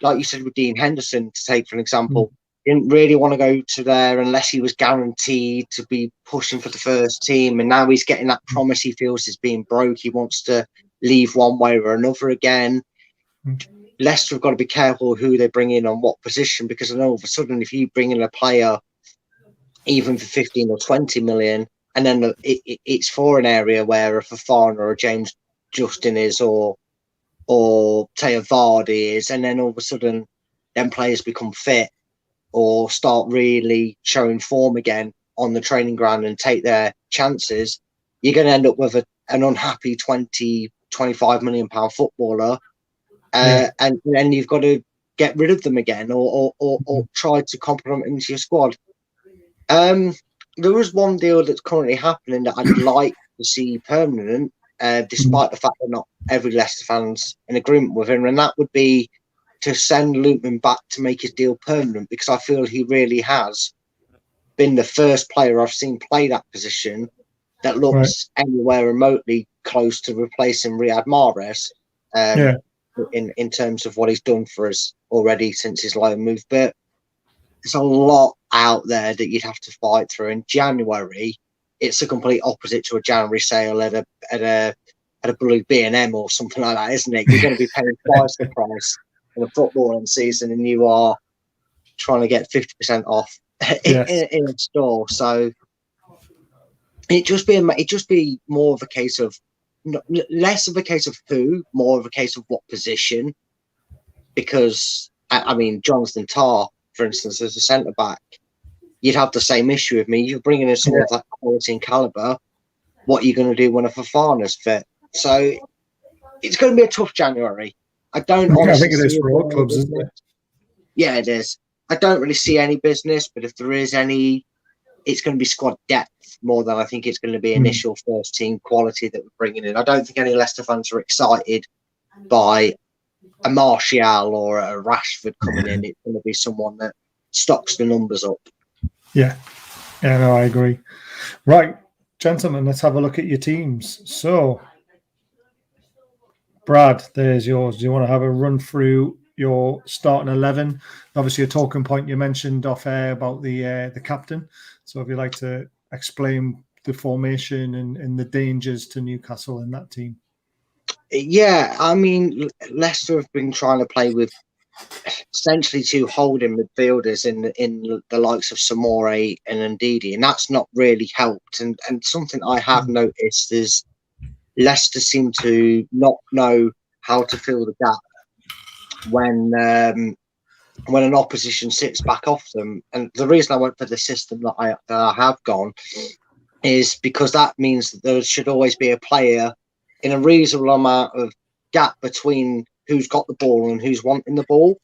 like you said with Dean Henderson, to take for an example, didn't really want to go to there unless he was guaranteed to be pushing for the first team, and now he's getting that promise he feels is being broke. He wants to leave one way or another again. Leicester have got to be careful who they bring in on what position, because I know all of a sudden if you bring in a player even for 15 or 20 million, and then it's for an area where a Fofana or a James Justin is, or Teo Vardy is, and then all of a sudden then players become fit or start really showing form again on the training ground and take their chances, you're going to end up with an unhappy 20-25 million pound footballer, and then you've got to get rid of them again or try to complement into your squad. There is one deal that's currently happening that I'd like to see permanent, despite the fact that not every Leicester fan's in agreement with him, and that would be to send Luton back to make his deal permanent, because I feel he really has been the first player I've seen play that position that looks anywhere remotely close to replacing Riyad Mahrez in terms of what he's done for us already since his loan move. But there's a lot out there that you'd have to fight through. In January, it's a complete opposite to a January sale at a blue B&M or something like that, isn't it? You're going to be paying twice the price in a footballing season, and you are trying to get 50% off in a store. So it just be more of a case of less of a case of who, more of a case of what position. Because I mean, Jonathan Tah, for instance, as a centre back, you'd have the same issue with me. You're bringing in someone of that quality and caliber. What are you going to do when a Fofana's fit? So it's going to be a tough January. I don't honestly. I think it is for all clubs, isn't it? Yeah, it is. I don't really see any business, but if there is any, it's going to be squad depth more than I think it's going to be initial first team quality that we're bringing in. I don't think any Leicester fans are excited by a Martial or a Rashford coming in. It's going to be someone that stocks the numbers up. Yeah, no, I agree. Right, gentlemen, let's have a look at your teams. So, Brad, there's yours. Do you want to have a run through your starting 11? Obviously, a talking point you mentioned off air about the captain. So, if you'd like to explain the formation and the dangers to Newcastle in that team. Yeah, I mean, Leicester have been trying to play with essentially two holding midfielders in the likes of Samore and Ndidi, and that's not really helped. And something I have noticed is Leicester seem to not know how to fill the gap when an opposition sits back off them. And the reason I went for the system that I have gone is because that means that there should always be a player in a reasonable amount of gap between who's got the ball and who's wanting the ball.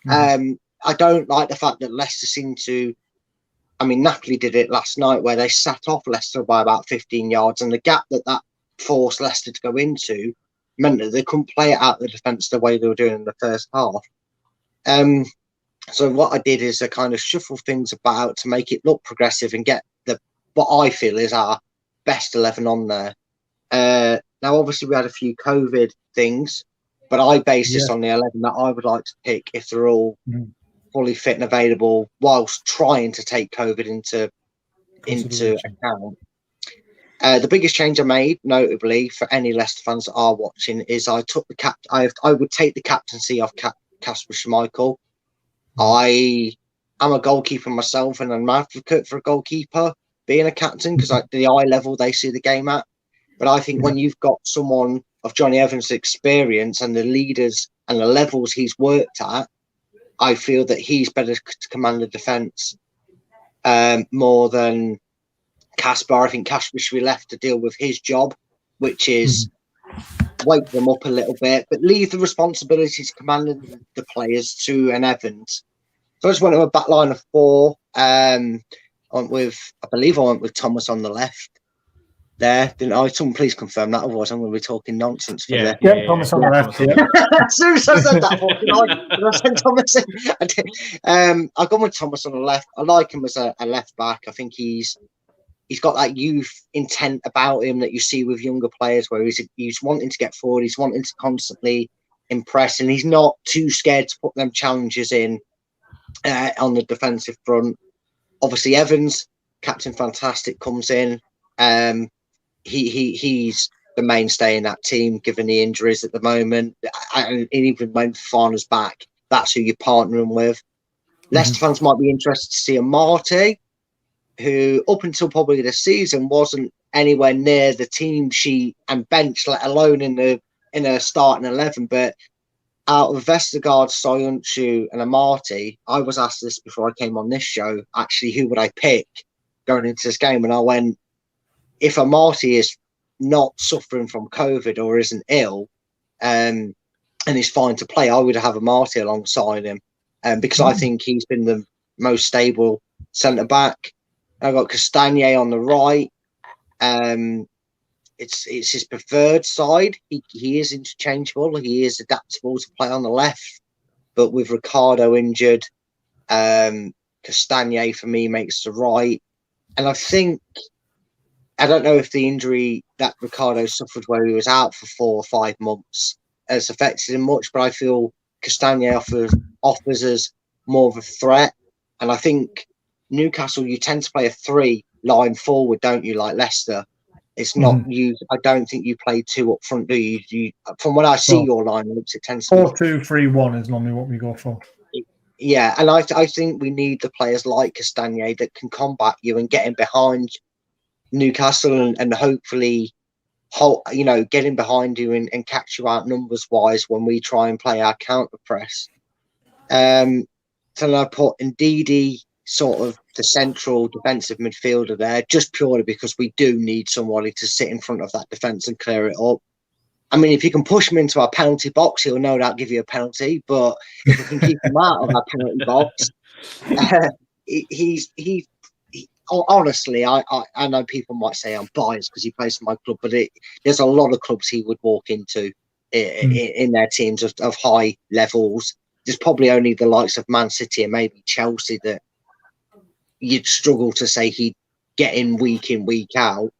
I don't like the fact that Leicester seem to. I mean, Napoli did it last night where they sat off Leicester by about 15 yards, and the gap that forced Leicester to go into meant that they couldn't play it out the defence the way they were doing in the first half. So what I did is I kind of shuffle things about to make it look progressive and get what I feel is our best 11 on there. Now, obviously, we had a few COVID things, but I base this on the 11 that I would like to pick if they're all fully fit and available, whilst trying to take COVID into account. The biggest change I made, notably for any Leicester fans that are watching, is I took I would take the captaincy of Kasper Schmeichel. I am a goalkeeper myself, and I'm an advocate for a goalkeeper being a captain because the eye level they see the game at. But I think when you've got someone of Johnny Evans' experience and the leaders and the levels he's worked at, I feel that he's better to command the defence more than Kasper. I think Kasper should be left to deal with his job, which is wake them up a little bit, but leave the responsibility to commanding the players to an Evans. So I just went to a back line of 4. I believe I went with Thomas on the left. There, didn't I? Someone please confirm that, otherwise I'm going to be talking nonsense for Yeah, Thomas on the left. As soon as I said that, I said Thomas. I've gone with Thomas on the left. I like him as a left back. I think he's got that youth intent about him that you see with younger players, where he's wanting to get forward, he's wanting to constantly impress, and he's not too scared to put them challenges in on the defensive front. Obviously, Evans, Captain Fantastic, comes in. He's the mainstay in that team, given the injuries at the moment. And even when Fofana's back, that's who you're partnering with. Leicester fans might be interested to see a Marty, who up until probably this season wasn't anywhere near the team sheet and bench, let alone in a starting 11. But out of Vestergaard, Soyuncu and Amati, I was asked this before I came on this show, actually, who would I pick going into this game? And I went, if Amati is not suffering from COVID or isn't ill and is fine to play, I would have Amati alongside him because I think he's been the most stable centre-back. I've got Castagne on the right. It's his preferred side. He is interchangeable. He is adaptable to play on the left. but with Ricardo injured, Castagna for me makes the right. And I don't know if the injury that Ricardo suffered where he was out for 4 or 5 months has affected him much, but I feel Castagna offers us more of a threat. And I think Newcastle, you tend to play a 3 line forward, don't you, like Leicester? It's not you. I don't think you play 2 up front, do you? From what I see, your lineups, it tends to 4-2-3-1 is normally what we go for. Yeah, and I think we need the players like Castagna that can combat you and get in behind Newcastle and hopefully, get in behind you and catch you out numbers wise when we try and play our counter press. So I put Ndidi sort of the central defensive midfielder there, just purely because we do need somebody to sit in front of that defence and clear it up. I mean, if you can push him into our penalty box, he'll no doubt give you a penalty. But if we can keep him out of our penalty box, honestly, I know people might say I'm biased because he plays for my club, but there's a lot of clubs he would walk into in their teams of high levels. There's probably only the likes of Man City and maybe Chelsea that you'd struggle to say he'd get in, week out.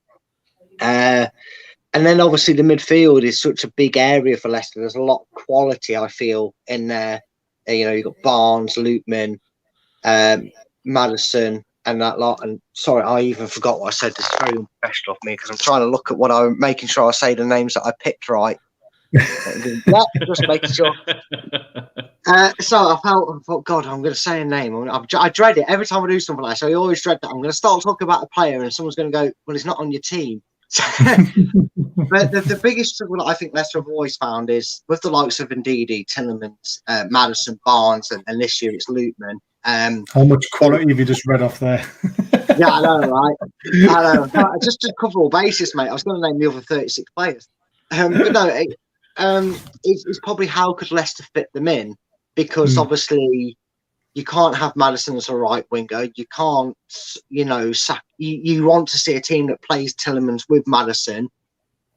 And then obviously the midfield is such a big area for Leicester. There's a lot of quality, I feel, in there. You've got Barnes, Lootman, Maddison, and that lot. And sorry, I even forgot what I said. It's very unprofessional of me because I'm trying to look at what I'm making sure I say the names that I picked right. Yeah, just making sure. So I thought, God, I'm going to say a name. I dread it every time I do something like that. So I always dread that I'm going to start talking about a player and someone's going to go, well, he's not on your team. But the biggest struggle that I think Leicester have always found is with the likes of Ndidi, Tielemans, Maddison, Barnes, and this year it's Lootman. How much quality have you just read off there? Yeah, I know, right? I know. Just to cover all bases, mate. I was going to name the other 36 players. But no, it's probably how could Leicester fit them in? Because obviously you can't have Maddison as a right winger. You can't, you want to see a team that plays Tielemans with Maddison.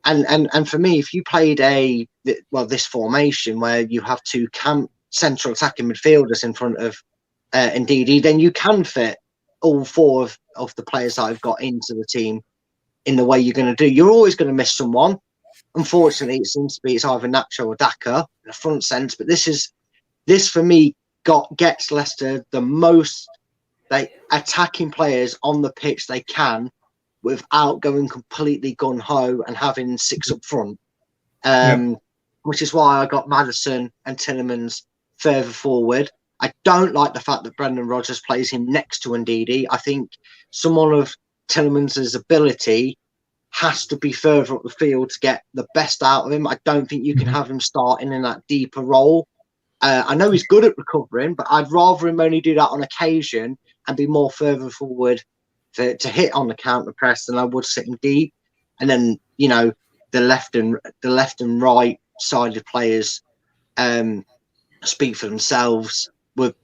And for me, if you played this formation where you have 2 central attacking midfielders in front of Ndidi, then you can fit all 4 of the players that I've got into the team in the way you're going to do. You're always going to miss someone. Unfortunately, it seems to be it's either Nacho or Daka in the front sense. But this for me gets Leicester the most attacking players on the pitch they can without going completely gun-ho and having 6 up front. Which is why I got Maddison and Tielemans further forward. I don't like the fact that Brendan Rodgers plays him next to Ndidi. I think someone of Tielemans' ability has to be further up the field to get the best out of him. I don't think you can have him starting in that deeper role. I know he's good at recovering, but I'd rather him only do that on occasion and be more further forward to hit on the counter press than I would sit him deep. And then, the left and right sided players speak for themselves. With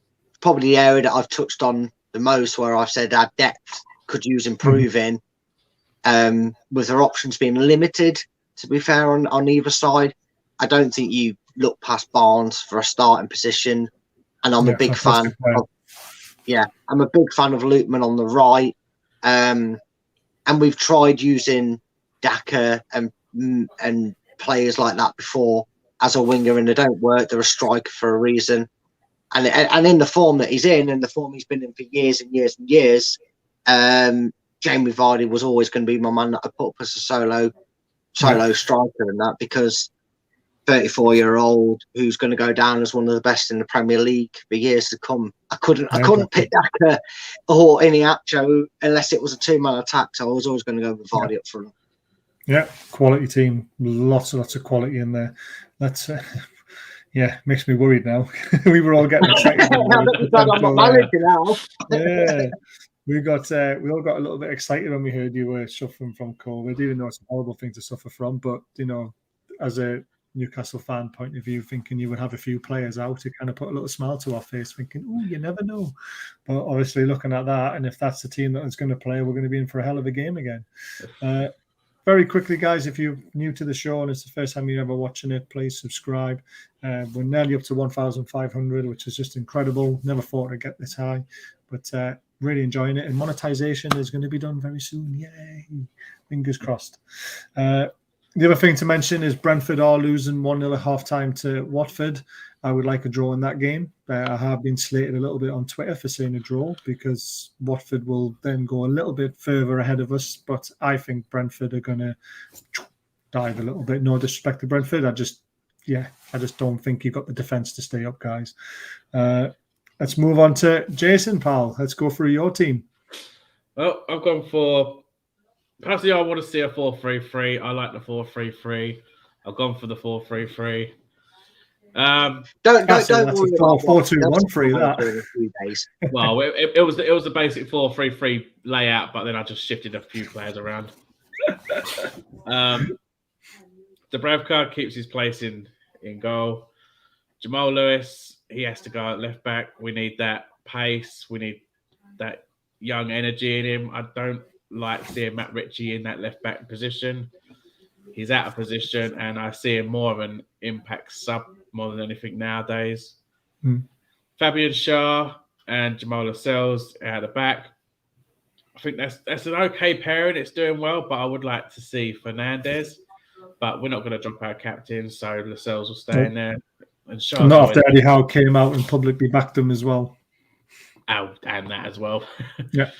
probably the area that I've touched on the most, where I've said our depth could use improving, with their options being limited, to be fair, on either side. I don't think you look past Barnes for a starting position. And I'm a big fan of Lootman on the right. And we've tried using Daka and players like that before as a winger, and they don't work. They're a striker for a reason. And in the form that he's in, and the form he's been in for years and years and years, Jamie Vardy was always going to be my man that I put up as a solo striker in that, because 34-year-old who's going to go down as one of the best in the Premier League for years to come. I couldn't pick Daka or Iniacho unless it was a 2-man attack, so I was always going to go with Vardy up front. Yeah, quality team. Lots of quality in there. That's makes me worried now. We were all getting excited. Yeah. We all got a little bit excited when we heard you were suffering from COVID, even though it's a horrible thing to suffer from. But, as a Newcastle fan point of view, thinking you would have a few players out, it kind of put a little smile to our face, thinking, oh, you never know. But obviously looking at that, and if that's the team that is going to play, we're going to be in for a hell of a game again. very quickly, guys, if you're new to the show and it's the first time you're ever watching it, please subscribe. We're nearly up to 1,500, which is just incredible. Never thought I'd get this high, but really enjoying it. And monetization is going to be done very soon. Yay! Fingers crossed. The other thing to mention is Brentford are losing 1-0 at half-time to Watford. I would like a draw in that game. I have been slated a little bit on Twitter for saying a draw because Watford will then go a little bit further ahead of us. But I think Brentford are going to dive a little bit. No disrespect to Brentford. I just don't think you've got the defence to stay up, guys. Let's move on to Jason, pal. Let's go through your team. Well, I've gone for... Personally, I want to see a 4-3-3. I like the 4-3-3. I've gone for the 4-3-3. Don't worry about 4-2-1-3 that. Well, it was the basic 4-3-3 layout, but then I just shifted a few players around. Dubravka keeps his place in goal. Jamal Lewis, he has to go at left back. We need that pace. We need that young energy in him. I don't like seeing Matt Ritchie in that left back position. He's out of position, and I see him more of an impact sub more than anything nowadays. Fabian Schär and Jamal Lascelles out the back. I think that's an okay pairing. It's doing well, but I would like to see Fernandez. But we're not going to drop our captain, so Lascelles will stay in there. And Schär's not after Eddie Howe came out and publicly backed him as well. Oh, and that as well. Yeah.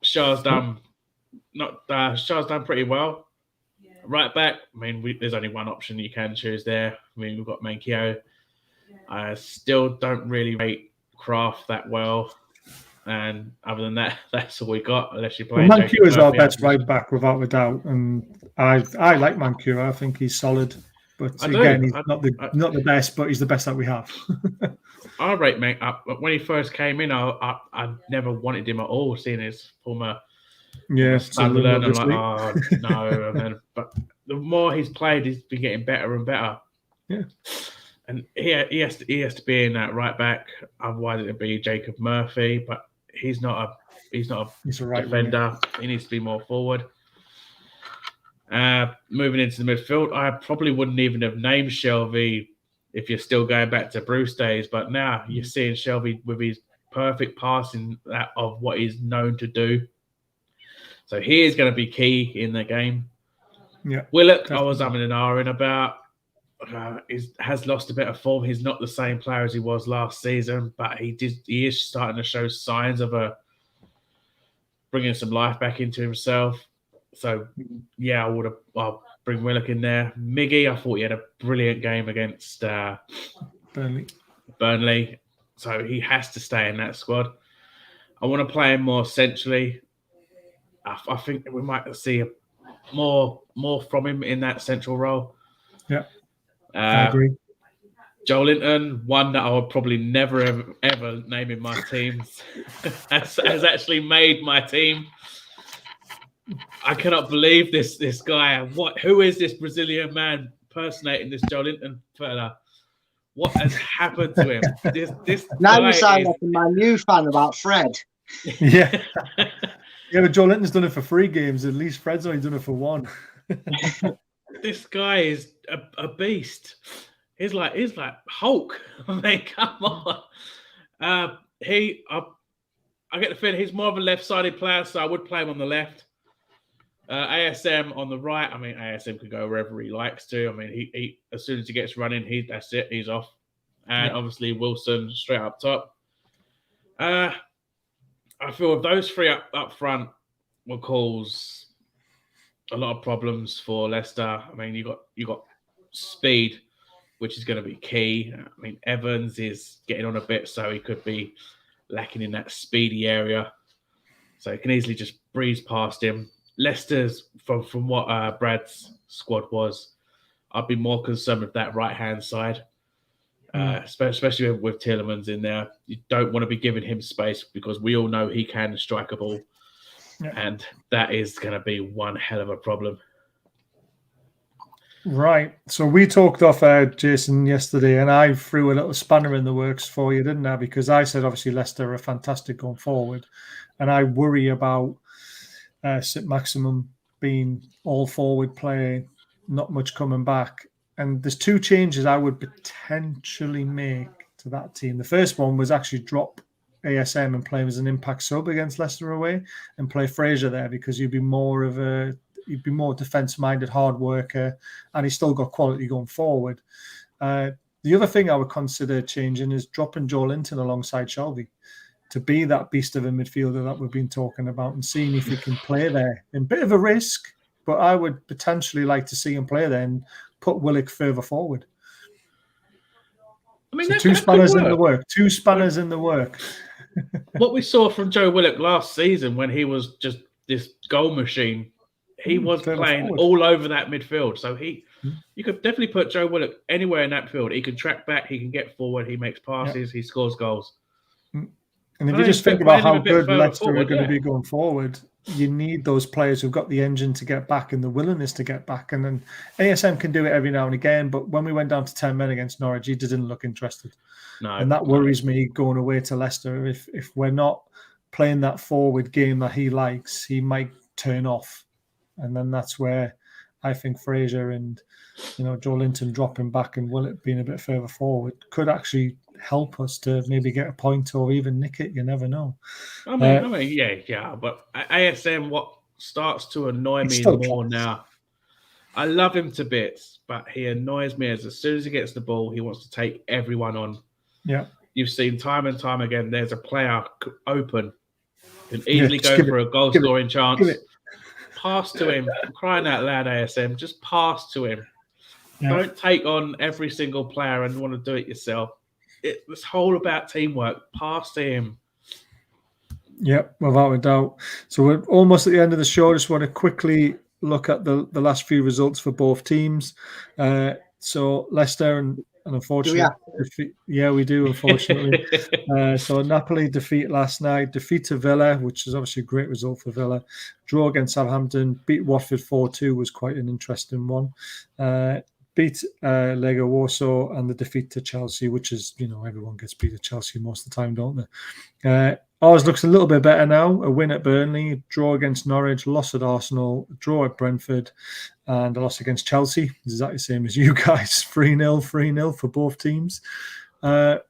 Schär's done pretty well. Right back, I mean, there's only one option you can choose there. I mean, we've got Manquillo. I still don't really rate Kraft that well. And other than that, that's all we got, unless you play. Manquillo is our best right back, without a doubt. And I like Manquillo. I think he's solid. But again, he's not the best, but he's the best that we have. I rate when he first came in, I never wanted him at all, seeing his former Sunderland. I'm like, oh no. But the more he's played, he's been getting better and better. Yeah. And he has to be in that right back. Otherwise, it'd be Jacob Murphy. But he's not a right defender. Winger. He needs to be more forward. Moving into the midfield, I probably wouldn't even have named Shelvey if you're still going back to Bruce days. But now you're seeing Shelvey with his perfect passing of what he's known to do. So he is going to be key in the game. Yeah, Willock, definitely. I was having an R in about. Has lost a bit of form. He's not the same player as he was last season, but he is starting to show signs of bringing some life back into himself. So, yeah, I'll bring Willock in there. Miggy, I thought he had a brilliant game against Burnley. So he has to stay in that squad. I want to play him more centrally. I think we might see more from him in that central role. Yeah, I agree. Joe Linton, one that I would probably never ever name in my team, has actually made my team. I cannot believe this guy. Who is this Brazilian man impersonating this Joe Linton fella? What has happened to him? This now you sound like a Man U fan about Fred. Yeah. Yeah, but Joe Linton's done it for 3 games. At least Fred's only done it for 1. This guy is a beast. He's like Hulk. I mean, come on. I get the feeling he's more of a left-sided player, so I would play him on the left. ASM on the right. I mean, ASM can go wherever he likes to. I mean, he as soon as he gets running, that's it. He's off. And obviously Wilson straight up top. I feel if those 3 up front will cause a lot of problems for Leicester. I mean, you got speed, which is going to be key. I mean, Evans is getting on a bit, so he could be lacking in that speedy area. So he can easily just breeze past him. Leicester's, from what Brad's squad was, I'd be more concerned with that right-hand side. Especially with Tielemans in there. You don't want to be giving him space because we all know he can strike a ball. Yeah. And that is going to be one hell of a problem. Right. So we talked off Jason yesterday, and I threw a little spanner in the works for you, didn't I? Because I said, obviously, Leicester are fantastic going forward. And I worry about St. Maximum been all forward play, not much coming back. And there's 2 changes I would potentially make to that team. The first one was actually drop ASM and play him as an impact sub against Leicester away and play Fraser there, because you'd be more defence-minded hard worker, and he's still got quality going forward. The other thing I would consider changing is dropping Joe Linton alongside Shelby to be that beast of a midfielder that we've been talking about, and seeing if he can play there. In a bit of a risk, but I would potentially like to see him play there and put Willock further forward. I mean, so 2 spanners in the work. 2 spanners in the work. What we saw from Joe Willock last season, when he was just this goal machine, he was playing forward all over that midfield. So you could definitely put Joe Willock anywhere in that field. He can track back, he can get forward, he makes passes, he scores goals. And if you just think about how good Leicester are going to be going forward, you need those players who've got the engine to get back and the willingness to get back. And then ASM can do it every now and again, but when we went down to 10 men against Norwich, he didn't look interested. No, and that worries me going away to Leicester. If we're not playing that forward game that he likes, he might turn off. And then that's where I think Fraser and Joe Linton dropping back and Willett being a bit further forward could actually help us to maybe get a point or even nick it. You never know. I mean, yeah. But ASM, what starts to annoy me more now, I love him to bits, but he annoys me as soon as he gets the ball, he wants to take everyone on. Yeah. You've seen time and time again, there's a player open, can easily go for a goal-scoring chance. Pass to him. I'm crying out loud, ASM. Just pass to him. Yeah. Don't take on every single player and want to do it yourself. It's whole about teamwork. Pass to him. Yep, without a doubt. So we're almost at the end of the show. I just want to quickly look at the last few results for both teams. So Leicester and unfortunately, we do, unfortunately. So Napoli defeat last night, defeat to Villa, which is obviously a great result for Villa. Draw against Southampton, beat Watford 4-2 was quite an interesting one. Beat Lega Warsaw, and the defeat to Chelsea, which is, everyone gets beat at Chelsea most of the time, don't they? Ours looks a little bit better now. A win at Burnley, draw against Norwich, loss at Arsenal, draw at Brentford, and a loss against Chelsea. Exactly the same as you guys. 3-0 for both teams. So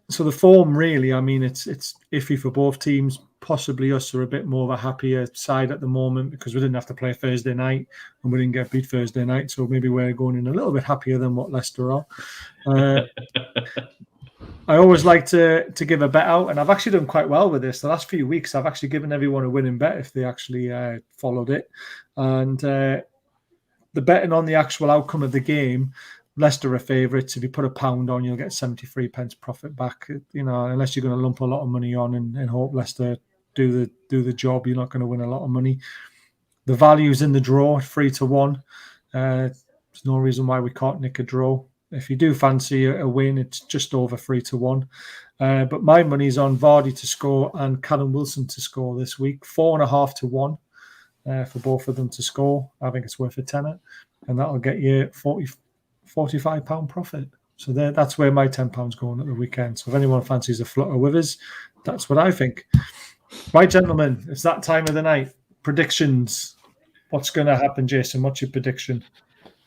the form really, I mean, it's iffy for both teams. Possibly us are a bit more of a happier side at the moment because we didn't have to play Thursday night and we didn't get beat Thursday night. So maybe we're going in a little bit happier than what Leicester are. I always like to give a bet out, and I've actually done quite well with this. The last few weeks, I've actually given everyone a winning bet if they actually followed it. And the betting on the actual outcome of the game, Leicester are favourites. If you put £1 on, you'll get 73 pence profit back. Unless you're going to lump a lot of money on and hope Leicester do the job, you're not going to win a lot of money. The value's in the draw, 3-1. There's no reason why we can't nick a draw. If you do fancy a win, it's just over 3-1. But my money's on Vardy to score and Callum Wilson to score this week. 4.5 to 1 for both of them to score. I think it's worth a tenner, and that'll get you £45 profit. So that's where my £10 going at the weekend. So if anyone fancies a flutter with us, that's what I think. Right, gentlemen, it's that time of the night. Predictions. What's going to happen, Jason? What's your prediction?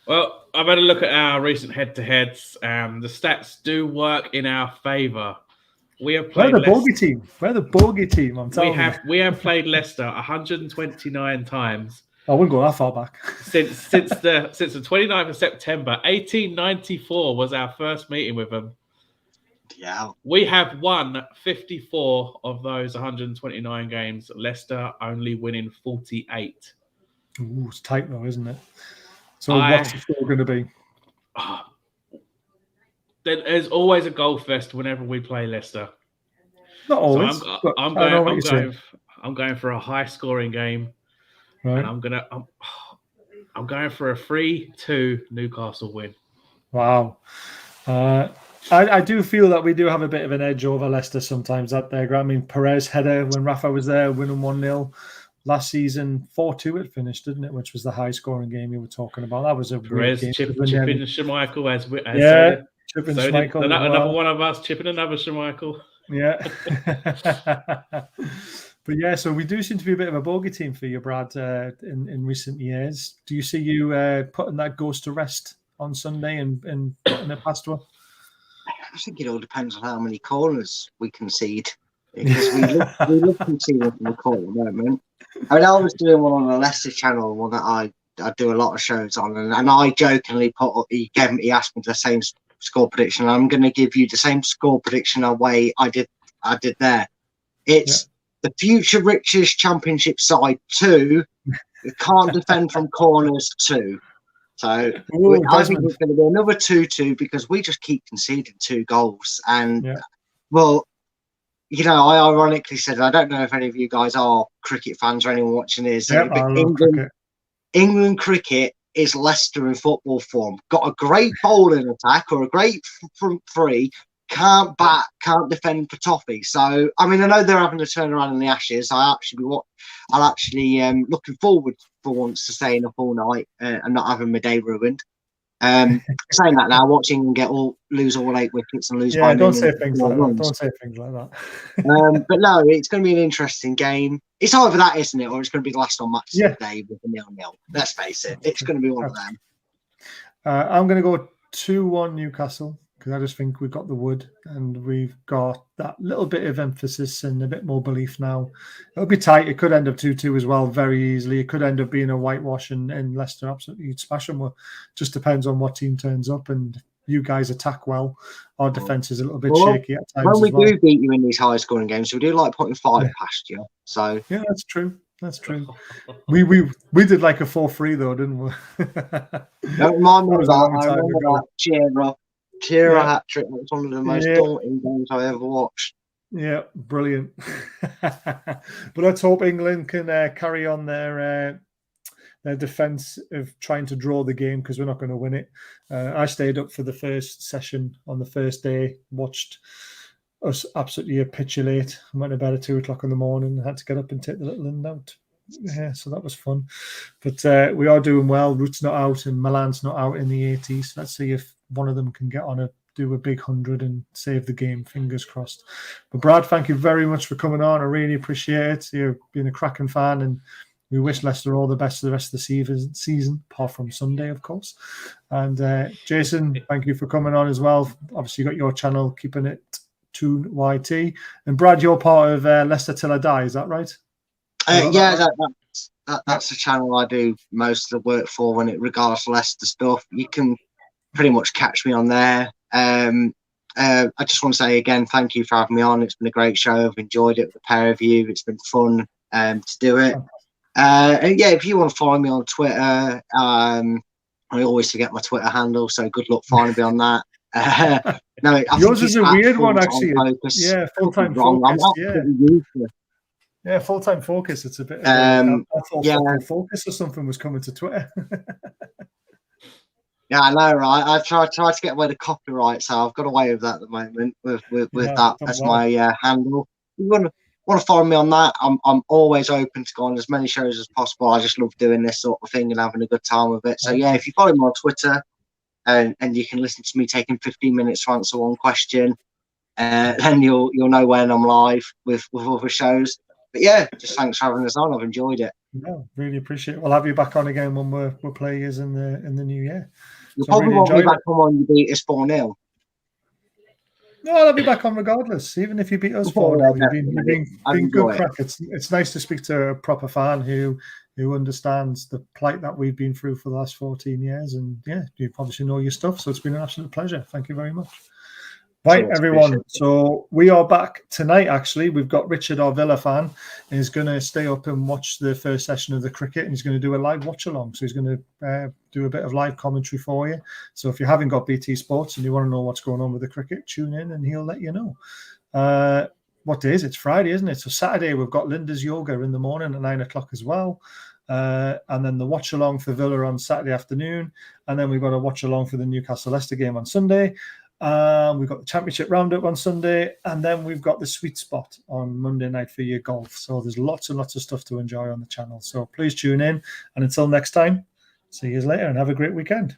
Well, I've had a look at our recent head-to-heads. The stats do work in our favour. We have played. We're the bogey team. We're the bogey team. I'm telling you. We have played Leicester 129 times. I wouldn't go that far back. Since the 29th of September, 1894 was our first meeting with them. Yeah. We have won 54 of those 129 games. Leicester only winning 48. Ooh, it's tight though, isn't it? So what's the score going to be? There's always a goal fest whenever we play Leicester. Not always. So I'm going for a high scoring game. Right. And I'm going for a 3-2 Newcastle win. Wow. I do feel that we do have a bit of an edge over Leicester sometimes out there. I mean, Perez header when Rafa was there, winning 1-0. Last season, 4-2 it finished, didn't it? Which was the high-scoring game you were talking about. That was a Perez game. chipping Schmeichel as chipping Schmeichel. Another one of us chipping another Schmeichel. Yeah. But yeah, so we do seem to be a bit of a bogey team for you, Brad, in recent years. Do you see you putting that ghost to rest on Sunday and putting it past her? I think it all depends on how many corners we concede, because we love conceding from the corner moment. I mean, I was doing one on the Leicester channel, one that I do a lot of shows on, and I jokingly he asked me the same score prediction. I'm going to give you the same score prediction away I did there. It's the future Riches Championship side 2. You can't defend from corners 2. So I think it's going to be another 2-2 because we just keep conceding 2 goals. And well, you know, I ironically said, I don't know if any of you guys are cricket fans or anyone watching this, but England cricket is Leicester in football form. Got a great bowling attack or a great front three, can't bat, can't defend for toffee. So, I mean, I know they're having a turnaround in the Ashes. I'll actually looking forward for once to staying up all night and not having my day ruined. Saying that now, watching them lose all 8 wickets and lose. Yeah, don't say things like that. Don't say things like that. But no, it's going to be an interesting game. It's either that, isn't it, or it's going to be the last on match of the day with a 0-0. Let's face it, it's going to be one of them. I'm going to go 2-1 Newcastle because I just think we've got the wood and we've got that little bit of emphasis and a bit more belief now. It'll be tight. It could end up 2-2 as well very easily. It could end up being a whitewash and Leicester absolutely smash them. Just depends on what team turns up and you guys attack well. Our defence is a little bit shaky at times. When we do beat you in these high scoring games, we do like putting 5 past you. So yeah, that's true. That's true. We did like a 4-3 though, didn't we? Don't remind me of that. I remember that Shearer hat-trick. It was one of the most daunting games I ever watched. Yeah, brilliant. But let's hope England can carry on their defence of trying to draw the game because we're not going to win it. I stayed up for the first session on the first day, watched us absolutely capitulate. I went to bed at 2 o'clock in the morning. I had to get up and take the little end out. Yeah, so that was fun. But we are doing well. Root's not out and Milan's not out in the 80s. Let's see if one of them can get on do a big 100 and save the game. Fingers crossed. But Brad, thank you very much for coming on. I really appreciate it. You've been a cracking fan and we wish Leicester all the best for the rest of the season, apart from Sunday, of course. And Jason, thank you for coming on as well. Obviously, you got your channel, keeping it Toon YT. And Brad, you're part of Leicester Till I Die, is that right? That's the channel I do most of the work for when it regards to Leicester stuff. You can pretty much catch me on there. I just want to say again, thank you for having me on. It's been a great show. I've enjoyed it with the pair of you. It's been fun to do it. And yeah, if you want to follow me on Twitter, I always forget my Twitter handle, so good luck finding me on that. No, yours is a weird one, actually. Yeah, full-time focus. Yeah, full-time focus. It's a bit. I thought focus or something was coming to Twitter. Yeah, I know, right? I tried to get away the copyright, so I've got away with that at the moment. With that as my handle. You want to follow me on that? I'm always open to go on as many shows as possible. I just love doing this sort of thing and having a good time with it. So yeah, if you follow me on Twitter, and you can listen to me taking 15 minutes to answer one question, then you'll know when I'm live with other shows. But yeah, just thanks for having us on. I've enjoyed it. Yeah, really appreciate it. We'll have you back on again when we're players in the new year. You'll probably want me back on when you beat us 4-0. No, I'll be back on regardless. Even if you beat us 4-0, you've been good crack. It's nice to speak to a proper fan who understands the plight that we've been through for the last 14 years. And yeah, you obviously know your stuff. So it's been an absolute pleasure. Thank you very much. Right, everyone. So we are back tonight, actually. We've got Richard, our Villa fan, and he's going to stay up and watch the first session of the cricket, and he's going to do a live watch-along. So he's going to do a bit of live commentary for you. So if you haven't got BT Sports and you want to know what's going on with the cricket, tune in and he'll let you know. What day is it? It's Friday, isn't it? So Saturday, we've got Linda's Yoga in the morning at 9 o'clock as well. And then the watch-along for Villa on Saturday afternoon. And then we've got a watch-along for the Newcastle-Leicester game on Sunday. We've got the Championship Roundup on Sunday, and then we've got the Sweet Spot on Monday night for your golf. So there's lots and lots of stuff to enjoy on the channel. So please tune in, and until next time, see you later and have a great weekend.